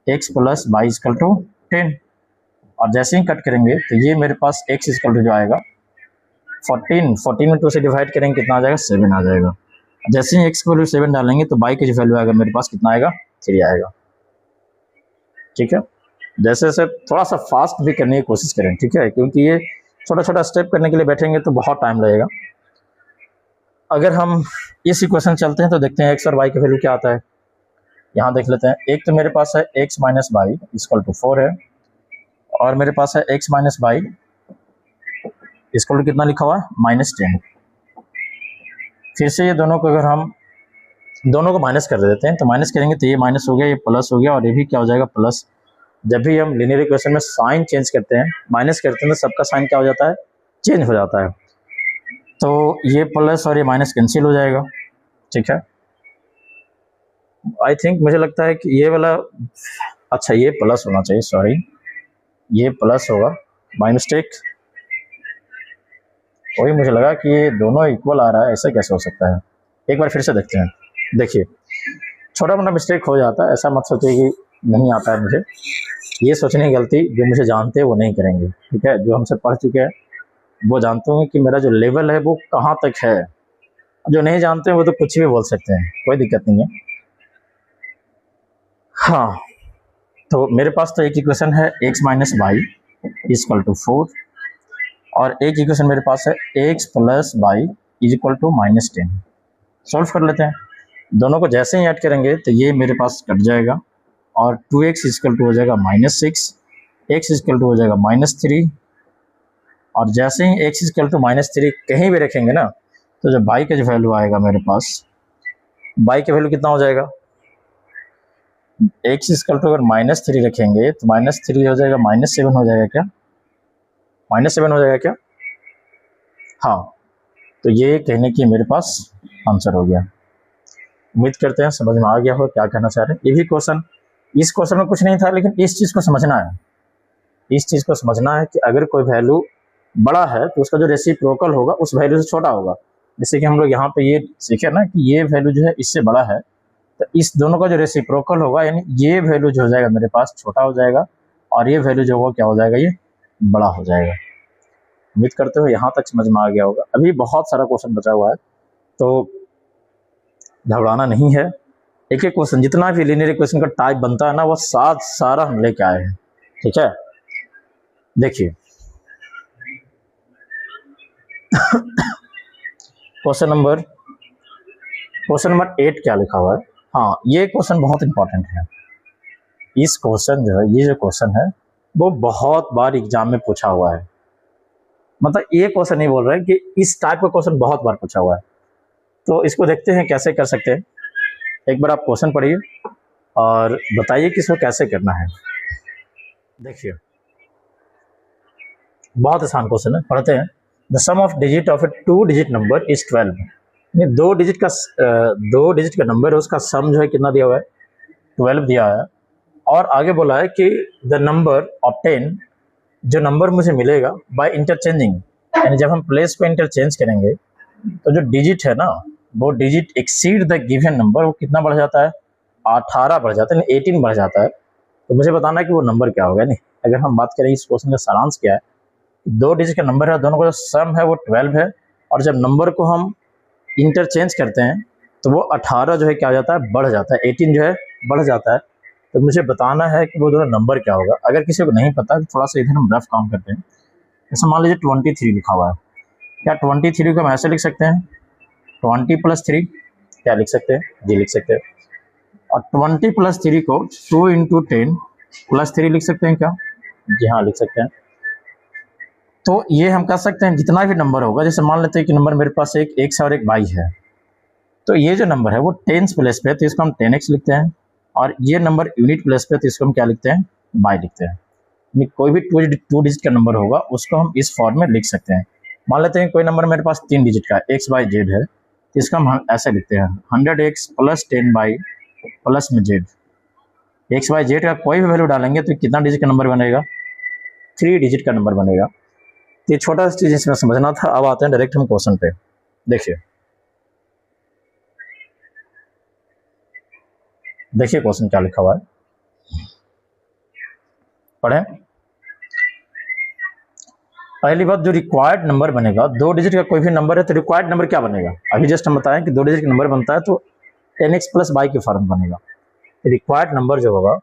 x plus y equal to 10, और जैसे ही कट करेंगे तो ये मेरे पास x इक्वल टू जो आएगा 14 में 2 से डिवाइड करेंगे कितना आ जाएगा, 7 आ जाएगा। जैसे ही x की वैल्यू 7 डालेंगे तो y की जो वैल्यू आएगा मेरे पास कितना आएगा, 3 आएगा। ठीक है, जैसे जैसे थोड़ा सा फास्ट भी करने की कोशिश करें, ठीक है, क्योंकि ये छोटा छोटा स्टेप करने के लिए बैठेंगे तो बहुत टाइम लगेगा। अगर हम इस इक्वेशन चलते हैं तो देखते हैं x और y की वैल्यू क्या आता है। यहाँ देख लेते हैं, एक तो मेरे पास है x minus by equal to 4 है, और मेरे पास है x minus by equal to कितना लिखा हुआ है, -10। फिर से ये दोनों को अगर हम दोनों को माइनस कर देते हैं तो माइनस करेंगे तो ये माइनस हो गया, ये प्लस हो गया, और ये भी क्या हो जाएगा, प्लस। जब भी हम लीनियर इक्वेशन में साइन चेंज करते हैं, माइनस करते हैं, तो सबका साइन क्या हो जाता है, चेंज हो जाता है। तो ये प्लस और ये माइनस कैंसिल हो जाएगा। ठीक है, आई थिंक मुझे लगता है कि ये वाला, अच्छा ये प्लस होना चाहिए, सॉरी ये प्लस होगा, बाय मिस्टेक। वही मुझे लगा कि ये दोनों इक्वल आ रहा है, ऐसा कैसे हो सकता है। एक बार फिर से देखते हैं। देखिए, छोटा मोटा मिस्टेक हो जाता है, ऐसा मत सोचिए कि नहीं आता है मुझे। ये सोचने की गलती जो मुझे जानते हैं वो नहीं करेंगे। ठीक है, जो हमसे पढ़ चुके हैं वो जानते होंगे कि मेरा जो लेवल है वो कहाँ तक है। जो नहीं जानते हैं वो तो कुछ भी बोल सकते हैं, कोई दिक्कत नहीं है। हाँ, तो मेरे पास तो एक इक्वेशन है x minus by equal to 4, और एक इक्वेशन मेरे पास है x plus y is equal to -10। Solve कर लेते हैं। दोनों को जैसे ही ऐड करेंगे तो ये मेरे पास कट जाएगा, और 2x इक्वल टू हो जाएगा -6, x इक्वल टू हो जाएगा -3, और जैसे ही x इक्वल टू -3 कहीं भी रखेंगे ना, तो जब y का जो वैल्यू आएगा मेरे पास, y का वैल्यू कितना हो जाएगा, x इक्वल टू अगर -3 रखेंगे तो -3 हो जाएगा, -7 हो जाएगा क्या, -7 हो जाएगा क्या। हाँ, तो ये कहने की मेरे पास आंसर हो गया। उम्मीद करते हैं समझ में आ गया हो क्या कहना चाह रहे हैं। ये भी क्वेश्चन, इस क्वेश्चन में कुछ नहीं था, लेकिन इस चीज़ को समझना है, इस चीज़ को समझना है कि अगर कोई वैल्यू बड़ा है तो उसका जो रेसिप्रोकल होगा उस वैल्यू से छोटा होगा। जैसे कि हम लोग यहाँ पे ये सीखे ना कि ये वैल्यू जो है इससे बड़ा है, तो इस दोनों का जो रेसिप्रोकल होगा, यानी ये वैल्यू जो हो जाएगा मेरे पास छोटा हो जाएगा, और ये वैल्यू जो होगा क्या हो जाएगा, ये बड़ा हो जाएगा। उम्मीद करते हो यहाँ तक समझ में आ गया होगा। अभी बहुत सारा क्वेश्चन बचा हुआ है, तो घबराना नहीं है। एक एक क्वेश्चन, जितना भी लीनियर इक्वेशन का टाइप बनता है ना, वो सारा हम लेके आए हैं। ठीक है, देखिए क्वेश्चन नंबर 8 क्या लिखा हुआ है। हाँ, ये क्वेश्चन बहुत इंपॉर्टेंट है। इस क्वेश्चन जो है, ये जो क्वेश्चन है वो बहुत बार एग्जाम में पूछा हुआ है। मतलब ये क्वेश्चन नहीं बोल रहे कि इस टाइप का क्वेश्चन बहुत बार पूछा हुआ है। तो इसको देखते हैं कैसे कर सकते हैं। एक बार आप क्वेश्चन पढ़िए और बताइए कि इसको कैसे करना है। देखिए, बहुत आसान क्वेश्चन है, पढ़ते हैं। The sum of digit of a 2 digit number is 12। दो डिजिट का नंबर है, उसका सम जो है कितना दिया हुआ है, 12 दिया है। और आगे बोला है कि द नंबर ऑब्टेन, जो नंबर मुझे मिलेगा बाय इंटरचेंजिंग, यानी जब हम प्लेस को इंटरचेंज करेंगे तो जो डिजिट है ना, वो digit exceed the given number, वो कितना बढ़ जाता है, 18 बढ़ जाता है, 18 बढ़ जाता है। तो मुझे बताना है कि वो नंबर क्या होगा। नहीं, अगर हम बात करें इस क्वेश्चन का सारांश क्या है, 2 डिजिट का नंबर है, दोनों का जो सम है वो 12 है, और जब नंबर को हम इंटरचेंज करते हैं तो वो 18 जो है क्या हो जाता है, बढ़ जाता है, 18 जो है बढ़ जाता है। तो मुझे बताना है कि वो दोनों नंबर क्या होगा। अगर किसी को नहीं पता तो थोड़ा सा इधर हम रफ काम करते हैं। जैसे मान लीजिए 23 लिखा हुआ है, क्या 23 को हम ऐसे लिख सकते हैं, 20 + 3 क्या लिख सकते हैं, जी लिख सकते हैं। और 20 + 3 को 2 × 10 + 3 लिख सकते हैं क्या, जी हाँ लिख सकते हैं। तो ये हम कर सकते हैं जितना भी नंबर होगा। जैसे मान लेते हैं कि नंबर मेरे पास एक x और एक y है, तो ये जो नंबर है वो 10s प्लेस पे है तो इसको हम 10x लिखते हैं, और ये नंबर यूनिट प्लेस पे तो इसको हम क्या लिखते हैं, y लिखते हैं। कोई भी 2 डिजिट का नंबर होगा उसको हम इस फॉर्म में लिख सकते हैं। मान लेते हैं कोई नंबर मेरे पास 3 डिजिट का x y z है, तो इसका हम ऐसे लिखते हैं 100x + 10y + में z। x y z का कोई भी वैल्यू डालेंगे तो कितना डिजिट का नंबर बनेगा, 3 डिजिट का नंबर बनेगा। ये छोटा सा चीज इसमें समझना था। अब आते हैं डायरेक्ट हम क्वेश्चन पे। देखिए देखिए क्वेश्चन क्या लिखा हुआ है, पढ़ें। पहली बात, जो रिक्वायर्ड नंबर बनेगा, 2 डिजिट का कोई भी नंबर है तो रिक्वायर्ड नंबर क्या बनेगा? अभी जस्ट हम बताएं कि 2 डिजिट का नंबर बनता है तो 10x प्लस बाई के फॉर्म बनेगा। रिक्वायर्ड नंबर जो होगा,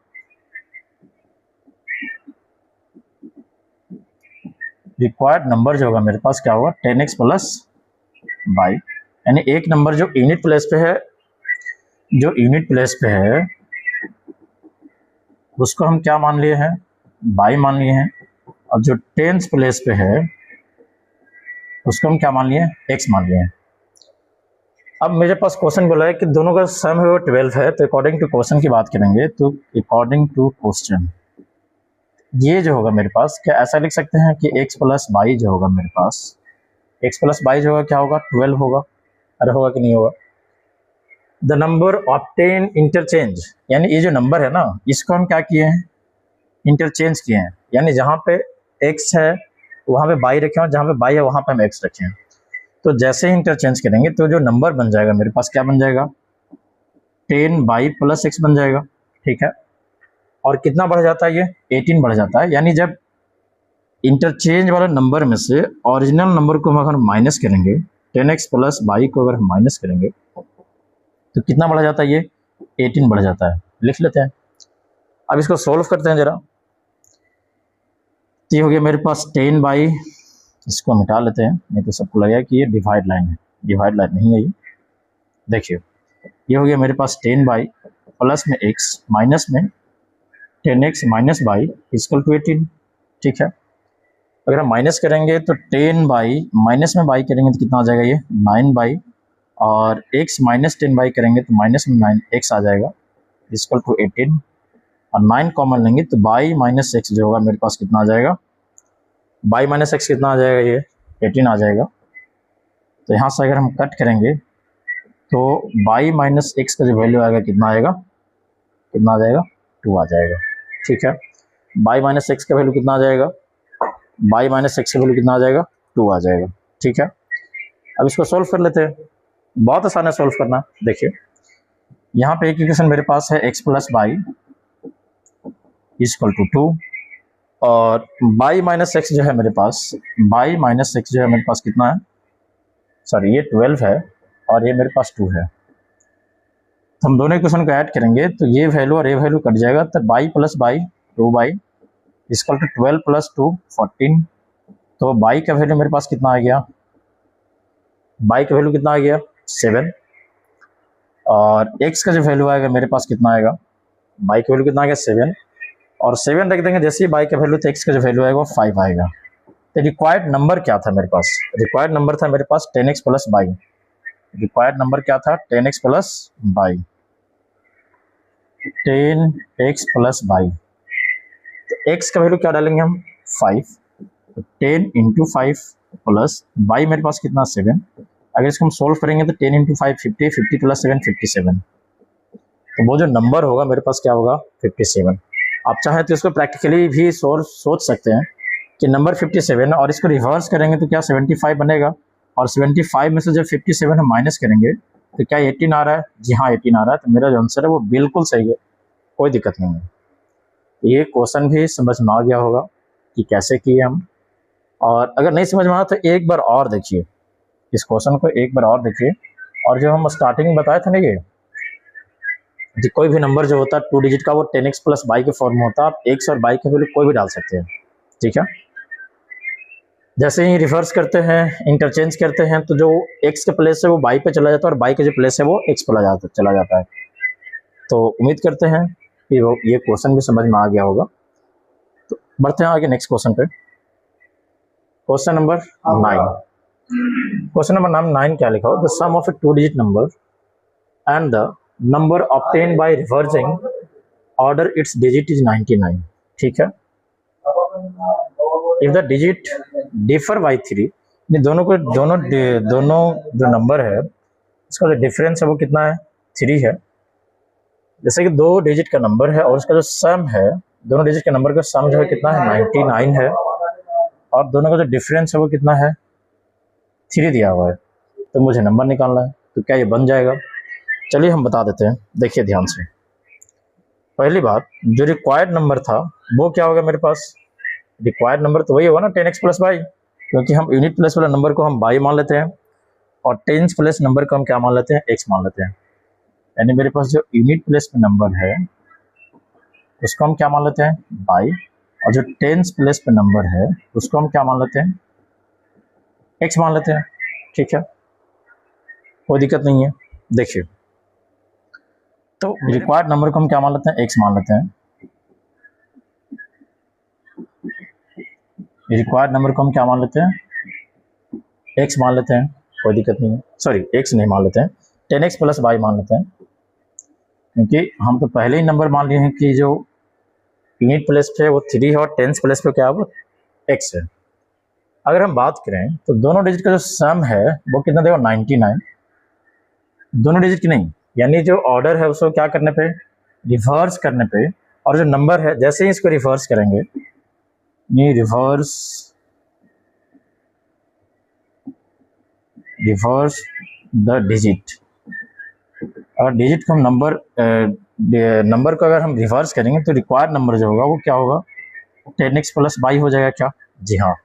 रिक्वायर्ड नंबर जो होगा मेरे पास क्या होगा? 10x प्लस बाई, यानी एक नंबर जो यूनिट प्लेस पे है, जो यूनिट प्लेस पे है उसको हम क्या मान लिए हैं? बाई मान लिए हैं। और जो टेंथ प्लेस पे है उसको हम क्या मान लिए? एक्स मान लिए हैं। अब मेरे पास क्वेश्चन बोला है कि दोनों का सम है वो 12 है, तो अकॉर्डिंग टू क्वेश्चन की बात करेंगे तो अकॉर्डिंग टू क्वेश्चन ये जो होगा मेरे पास, क्या ऐसा लिख सकते हैं कि x प्लस बाई जो होगा मेरे पास, x प्लस बाई जो होगा क्या होगा? 12 होगा। अरे होगा कि नहीं होगा? द नंबर ऑब्टेन इंटरचेंज, यानी ये जो नंबर है ना, इसको हम क्या किए हैं? इंटरचेंज किए हैं। यानी जहाँ पे x है वहाँ पे बाई रखे हैं, जहाँ पे बाई है वहाँ पे हम x रखे हैं। तो जैसे ही इंटरचेंज करेंगे तो जो नंबर बन जाएगा मेरे पास क्या बन जाएगा? 10 बाई प्लस x बन जाएगा। ठीक है, और कितना बढ़ जाता है? ये 18 बढ़ जाता है। यानी जब इंटरचेंज वाला नंबर में से ओरिजिनल नंबर को हम अगर माइनस करेंगे, 10x प्लस बाई को अगर हम माइनस करेंगे तो कितना बढ़ जाता है? ये 18 बढ़ जाता है। लिख लेते हैं। अब इसको सोल्व करते हैं जरा। ये हो गया मेरे पास 10 बाई, इसको हम हटा लेते हैं, नहीं तो सबको लगेगा कि ये डिवाइड लाइन है। डिवाइड लाइन नहीं है ये। देखिए ये हो गया मेरे पास 10 बाई प्लस में x माइनस में 10x minus by equal to 18। ठीक है, अगर हम माइनस करेंगे तो 10 बाई माइनस में बाई करेंगे तो कितना आ जाएगा? ये 9 बाई, और x माइनस 10 बाई करेंगे तो माइनस में 9x आ जाएगा इक्वल टू 18, और 9 कॉमन लेंगे तो बाई माइनस एक्स जो होगा मेरे पास कितना आ जाएगा? बाई माइनस एक्स कितना आ जाएगा? ये 18 आ जाएगा। तो यहाँ से अगर हम कट करेंगे तो बाई माइनस एक्स का जो वैल्यू आएगा कितना आएगा? कितना आ जाएगा? 2 आ जाएगा। ठीक है, बाई माइनस एक्स का वैल्यू कितना आ जाएगा? बाई माइनस एक्स का वैल्यू कितना आ जाएगा? 2 आ जाएगा। ठीक है, अब इसको सोल्व कर लेते हैं। बहुत आसान है सोल्व करना। देखिए यहाँ पे एक इक्वेशन मेरे पास है x plus y equal to 2, और बाई माइनस एक्स जो है मेरे पास, बाई माइनस एक्स जो है मेरे पास कितना है? सॉरी ये 12 है और ये मेरे पास 2 है। तो हम दोनों इक्वेशन को ऐड करेंगे तो ये वैल्यू और ये वैल्यू कट जाएगा, तो y plus y 2 y equal to 12 plus 2 14। तो बाई का वैल्यू मेरे पास कितना आ गया? बाई का वैल्यू कितना आ गया? 7, और एक्स का जो वैल्यू आएगा मेरे पास कितना आएगा? बाई का वैल्यू कितना आ गया? 7, और 7 रख देंगे जैसे ही बाई का वैल्यू, तो एक्स का जो वैल्यू आएगा वो 5 आएगा। तो रिक्वायर्ड नंबर क्या था मेरे पास? रिक्वायर्ड नंबर था मेरे पास 10x plus by. Required number क्या था? 10x plus by, 10x plus by. तो x का वैल्यू क्या डालेंगे हम? 5, तो 10 इंटू 5 प्लस बाई मेरे पास कितना? 7। अगर इसको हम सोल्व करेंगे तो 10 इंटू 5 50, 50 प्लस 7 57। तो वो जो नंबर होगा मेरे पास क्या होगा? 57। आप चाहें तो इसको प्रैक्टिकली भी सोच सकते हैं कि नंबर 57 और इसको रिवर्स करेंगे तो क्या 75 बनेगा, और 75 में से जब 57 हम माइनस करेंगे तो क्या 18 आ रहा है? जी हाँ 18 आ रहा है। तो मेरा जो आंसर है वो बिल्कुल सही है, कोई दिक्कत नहीं है। ये क्वेश्चन भी समझ में आ गया होगा कि कैसे किए हम, और अगर नहीं समझ में आया तो एक बार और देखिए, इस क्वेश्चन को एक बार और देखिए। और जो हम स्टार्टिंग में बताए थे ना, ये कोई भी नंबर जो होता है 2 डिजिट का वो 10x प्लस बाई के फॉर्म में होता है। आप x और बाई के वैल्यू कोई भी डाल सकते हैं। ठीक है, जैसे ही रिवर्स करते हैं, इंटरचेंज करते हैं, तो जो x के प्लेस है वो बाई पे चला जाता है और बाई के जो प्लेस है वो x पे चला जाता है। तो उम्मीद करते हैं कि वो ये क्वेश्चन भी समझ में आ गया होगा। तो बढ़ते हैं आगे नेक्स्ट क्वेश्चन पे। Question number 9। क्वेश्चन नंबर 9 क्या लिखा हो? The sum of a 2 digit number and the number obtain by reversing order its digit is 99। ठीक है, if the digit differ by 3, दोनों जो नंबर है उसका जो डिफरेंस है वो कितना है? 3 है। जैसे कि 2 डिजिट का नंबर है और उसका जो सम है, दोनों डिजिट के नंबर का सम जो है कितना है? 99 है। और दोनों का जो डिफरेंस है वो कितना है, 3 दिया हुआ है, तो मुझे नंबर निकालना है। तो क्या ये बन जाएगा? चलिए हम बता देते हैं, देखिए ध्यान से। पहली बात, जो रिक्वायर्ड नंबर था वो क्या होगा मेरे पास, रिक्वायर्ड नंबर तो वही होगा ना 10x प्लस वाई, क्योंकि हम यूनिट प्लेस वाले नंबर को हम बाई मान लेते हैं और 10 प्लस नंबर को हम क्या मान लेते हैं, x मान लेते हैं। यानी मेरे पास जो यूनिट प्लेस में नंबर है उसको हम क्या मान लेते हैं, बाई, और जो 10 प्लस पे नंबर है उसको हम क्या मान लेते हैं, x मान लेते हैं। ठीक है, कोई दिक्कत नहीं है। देखिए, तो रिक्वायर्ड नंबर को हम क्या मान लेते हैं, x मान लेते हैं। रिक्वायर्ड नंबर को हम क्या मान लेते हैं, x मान लेते हैं, कोई दिक्कत नहीं है। सॉरी, x नहीं मान लेते हैं, 10x प्लस वाई मान लेते हैं, क्योंकि हम तो पहले ही नंबर मान लिए हैं कि जो यूनिट प्लेस पे वो 3 है और 10 प्लेस पे क्या है वो x है। अगर हम बात करें तो दोनों डिजिट का जो सम है वो कितना देगा, 99। दोनों डिजिट की नहीं, यानी जो ऑर्डर है उसको क्या करने पे, रिवर्स करने पे, और जो नंबर है जैसे ही इसको रिवर्स करेंगे, ये रिवर्स द डिजिट, और डिजिट को हम नंबर को अगर हम रिवर्स करेंगे तो रिक्वायर्ड नंबर जो होगा वो क्या होगा, 10x प्लस वाई हो जाएगा क्या, जी हाँ।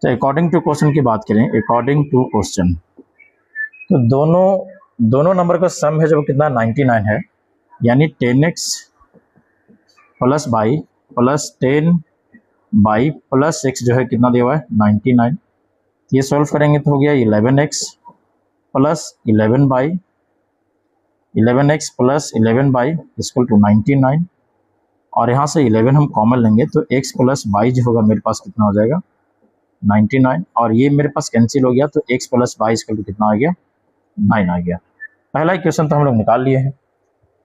तो अकॉर्डिंग टू क्वेश्चन की बात करें, अकॉर्डिंग टू क्वेश्चन, तो दोनों नंबर का सम है जो कितना 99 है, यानी 10x plus y plus 10 y plus x जो है कितना दिया हुआ है, 99। ये सॉल्व करेंगे तो हो गया 11x plus 11 y 11x plus 11 y equal to 99, और यहाँ से 11 हम कॉमन लेंगे तो x प्लस वाई जो होगा मेरे पास कितना हो जाएगा, 99, और ये मेरे पास कैंसिल हो गया तो x plus y equal to कितना आ गया, 9 आ गया। पहला इक्वेशन तो हम लोग निकाल लिए हैं।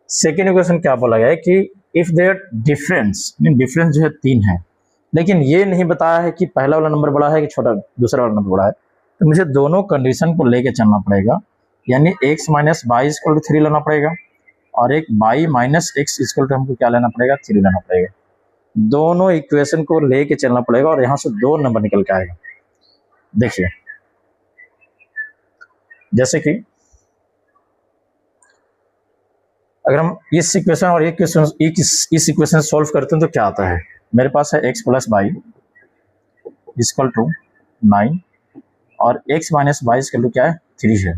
सेकेंड इक्वेशन क्या बोला गया है कि इफ देयर डिफरेंस जो है 3 है, लेकिन ये नहीं बताया है कि पहला वाला नंबर बड़ा है कि छोटा दूसरा वाला नंबर बड़ा है, तो मुझे दोनों कंडीशन को लेके चलना पड़ेगा, यानी x minus y equal to 3 लेना पड़ेगा, और एक y minus x equal to हमको क्या लेना पड़ेगा, 3 लेना पड़ेगा। दोनों इक्वेशन को लेके चलना पड़ेगा और यहाँ से 2 नंबर निकल के आएगा। देखिए, जैसे कि अगर हम इस इक्वेशन और इस इक्वेशन सॉल्व करते हैं तो क्या आता है, मेरे पास है x plus y equal to 9 और x minus y equal to क्या है, 3 है।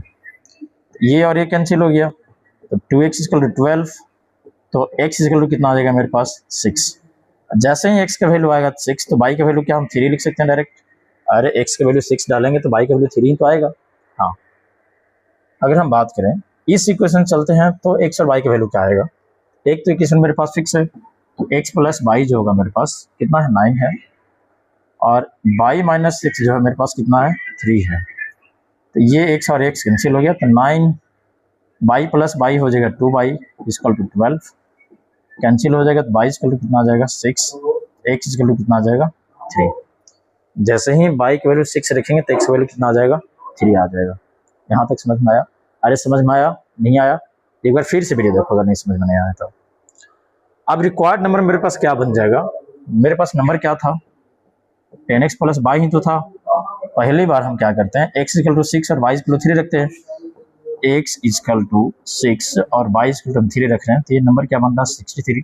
ये और ये कैंसिल हो गया तो 2x इक्वल टू 12, तो x इक्वल टू कितना आ जाएगा मेरे पास, 6। जैसे ही x का वैल्यू आएगा 6 तो y का वैल्यू क्या हम 3 लिख सकते हैं डायरेक्ट। अरे x का वैल्यू 6 डालेंगे तो y का वैल्यू 3 तो आएगा। हाँ, अगर हम बात करें इस इक्वेशन चलते हैं तो x और y का वैल्यू क्या आएगा, एक तो इक्वेशन मेरे पास फिक्स है तो x प्लस वाई जो होगा मेरे पास कितना है, 9 है, और y माइनस 6 जो है मेरे पास कितना है, 3 है। तो ये x और x कैंसिल हो गया तो 9 y प्लस वाई हो जाएगा 2y इक्वल टू 12, कैंसिल हो जाएगा तो y इक्वल टू कितना आ जाएगा, 6, x इक्वल टू कितना आ जाएगा, 3। जैसे ही y की वैल्यू 6 रखेंगे तो x की वैल्यू कितना आ जाएगा, 3 आ जाएगा। यहाँ तक समझ में आया? अरे समझ में आया, नहीं आया एक बार फिर से वीडियो देखो अगर नहीं समझ में नहीं आया तो। अब रिक्वायर्ड नंबर मेरे पास क्या बन जाएगा, मेरे पास नंबर क्या था, 10x प्लस वाई ही तो था। पहली बार हम क्या करते हैं, x इक्वल टू 6 और y इक्वल टू 3 रखते हैं, x इक्वल टू 6 और y इक्वल टू 3 रख रहे हैं, तो ये नंबर क्या बन रहा है, 63,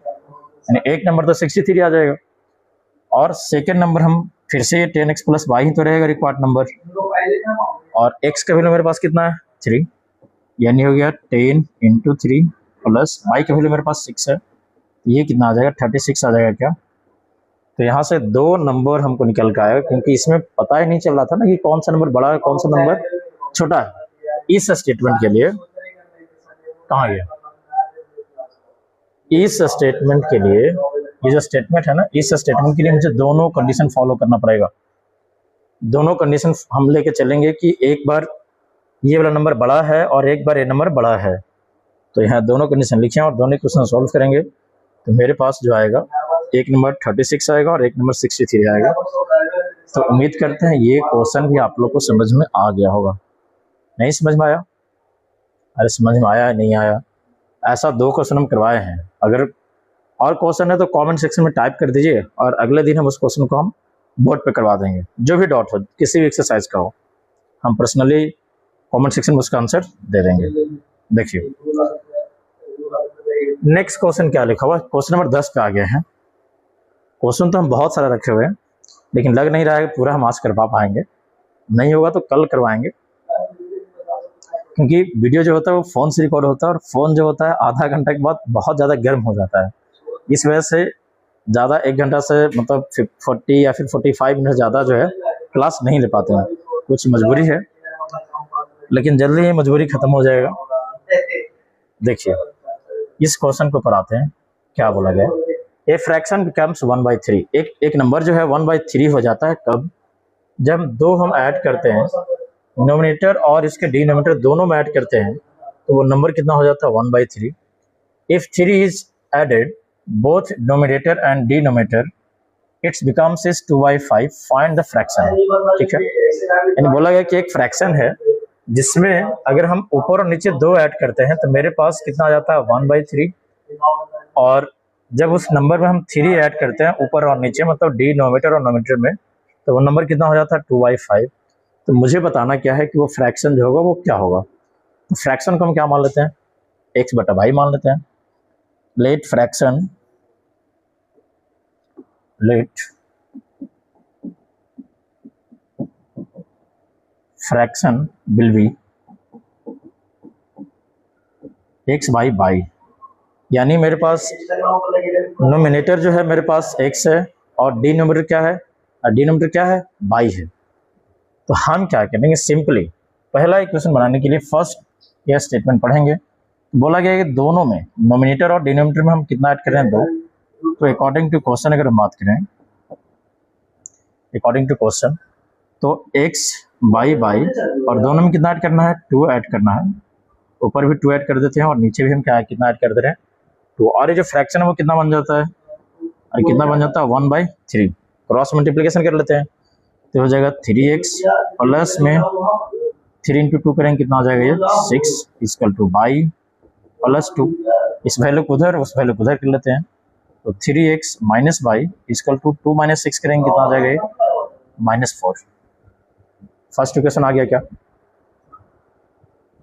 यानी एक नंबर तो 63 आ जाएगा। और सेकेंड नंबर हम फिर से ये 10x प्लस वाई ही तो रहेगा रिक्वायर्ड नंबर, और x का वैल्यू मेरे पास कितना है, 3, यानी हो गया 10 इंटू 3 प्लस y का वैल्यू मेरे पास 6 है, ये कितना आ जाएगा, 36 आ जाएगा क्या। तो यहाँ से 2 नंबर हमको निकल के आएगा, क्योंकि इसमें पता ही नहीं चल रहा था ना कि कौन सा नंबर बड़ा है कौन सा नंबर छोटा है। इस स्टेटमेंट के लिए कहाँ गया, इस स्टेटमेंट के लिए, ये जो स्टेटमेंट है ना, इस स्टेटमेंट के लिए मुझे दोनों कंडीशन फॉलो करना पड़ेगा। दोनों कंडीशन हम लेके चलेंगे कि एक बार ये वाला नंबर बड़ा है और एक बार ये नंबर बड़ा है, तो यहाँ दोनों कंडीशन लिखे और दोनों क्वेश्चन सॉल्व करेंगे तो मेरे पास जो आएगा, एक नंबर 36 आएगा और एक नंबर 63 आएगा। तो उम्मीद करते हैं ये क्वेश्चन भी आप लोग को समझ में आ गया होगा। नहीं समझ में आया? अरे समझ में आया नहीं आया? ऐसा 2 क्वेश्चन हम करवाए हैं। अगर और क्वेश्चन है तो कमेंट सेक्शन में टाइप कर दीजिए और अगले दिन हम उस क्वेश्चन को हम बोर्ड पे करवा देंगे, जो भी डाउट हो किसी भी एक्सरसाइज का हो हम पर्सनली कमेंट सेक्शन में उसका आंसर दे देंगे। देखिए नेक्स्ट क्वेश्चन क्या लिखा हुआ है, क्वेश्चन नंबर 10 पे आ गए हैं। क्वेश्चन तो हम बहुत सारा रखे हुए हैं, लेकिन लग नहीं रहा है कि पूरा हम आज करवा पाएंगे, नहीं होगा तो कल करवाएंगे, क्योंकि वीडियो जो होता है वो फ़ोन से रिकॉर्ड होता है और फ़ोन जो होता है आधा घंटा के बाद बहुत ज़्यादा गर्म हो जाता है, इस वजह से ज़्यादा 1 घंटा से मतलब 40 या फिर 45 मिनट ज़्यादा जो है क्लास नहीं ले पाते हैं, कुछ मजबूरी है, लेकिन जल्दी ही मजबूरी ख़त्म हो जाएगा। देखिए इस क्वेश्चन को पढ़ाते हैं, क्या बोला गया, ए फ्रैक्शन बिकम्स 1/3, एक नंबर जो है 1/3 हो जाता है कब, जब दो हम ऐड करते हैं, नोमिनेटर और इसके डिनोमिनेटर दोनों में ऐड करते हैं, तो वो नंबर कितना हो जाता है 1/3। If 3 is added both numerator and denominator its becomes is 2/5, find the fraction. ठीक है, यानी बोला गया कि एक फ्रैक्शन है जिसमें अगर हम ऊपर और नीचे दो ऐड करते हैं तो मेरे पास कितना आ जाता है 1/3, और जब उस नंबर में हम 3 ऐड करते हैं ऊपर और नीचे मतलब डिनोमिनेटर और नोमिनेटर में, तो वो नंबर कितना हो जाता है 2/5। तो मुझे बताना क्या है कि वो फ्रैक्शन जो होगा वो क्या होगा। तो फ्रैक्शन को हम क्या मान लेते हैं, x/y मान लेते हैं। Late fraction will be x/y, यानी मेरे पास नोमिनेटर जो है मेरे पास x है और डिनोमिनेटर क्या है, y है। तो हम क्या करेंगे, सिंपली पहला इक्वेशन बनाने के लिए फर्स्ट यह स्टेटमेंट पढ़ेंगे। बोला गया है कि दोनों में नोमिनेटर और डिनोमिनेटर में हम कितना ऐड कर रहे हैं 2, तो अकॉर्डिंग टू क्वेश्चन अगर हम बात करें, अकॉर्डिंग टू क्वेश्चन तो x/y और दोनों में कितना ऐड करना है 2 ऐड करना है, ऊपर भी 2 ऐड कर देते हैं और नीचे भी हम क्या कितना ऐड कर दे रहे हैं 2, और ये जो फ्रैक्शन है वो कितना बन जाता है, और कितना बन जाता है 1/3। क्रॉस मल्टीप्लिकेशन कर लेते हैं तो हो जाएगा 3x प्लस में 3 × 2 करेंगे कितना हो जाएगा ये 6 इक्वल टू y प्लस 2, इस वैल्यू को उधर उस वैल्यू को उधर कर लेते हैं, तो 3x minus y equal to 2 - 6 करेंगे कितना हो जाएगा ये -4। फर्स्ट इक्वेशन आ गया क्या।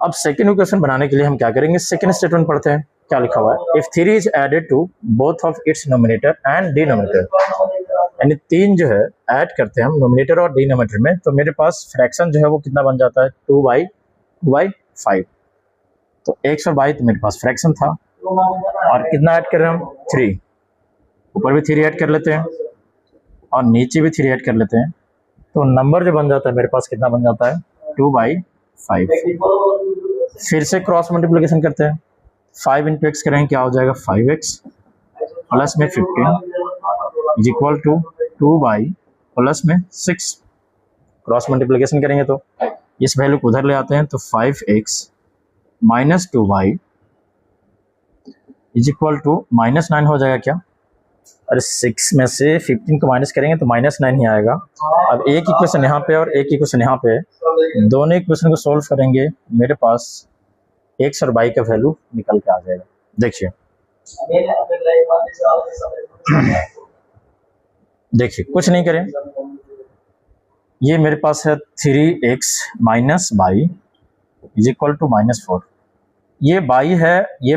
अब सेकेंड इक्वेशन बनाने के लिए हम क्या करेंगे, सेकेंड स्टेटमेंट पढ़ते हैं, क्या लिखा हुआ है, if 3 is added to both of its numerator and denominator, यानी 3 जो है ऐड करते हैं हम नोमिनेटर और डिनोमिनेटर में, तो मेरे पास फ्रैक्शन जो है वो कितना बन जाता है 2/5। तो x और y तो मेरे पास फ्रैक्शन था, और कितना ऐड कर रहे हैं हम 3, ऊपर भी 3 ऐड कर लेते हैं और नीचे भी 3 ऐड कर लेते हैं, तो नंबर जो बन जाता है मेरे पास कितना बन जाता है 2/5। फिर से क्रॉस मल्टीप्लिकेशन करते हैं, 5 × x करेंगे क्या हो जाएगा 5x प्लस में 15 is equal to 2y plus में 6। क्रॉस मल्टीप्लिकेशन करेंगे तो इस वैल्यू को उधर ले आते हैं, तो 5x minus 2y is equal to -9 हो जाएगा क्या, अरे 6 में से 15 को माइनस करेंगे तो -9 ही आएगा। अब एक इक्वेशन यहाँ पे और एक इक्वेशन यहाँ पे, दोनों इक्वेशन को सोल्व करेंगे, मेरे पास x और y का वैल्यू निकल के आ जाएगा। देखिए देखिए कुछ नहीं करें, ये मेरे पास है 3x minus y is equal to -4, ये y है, ये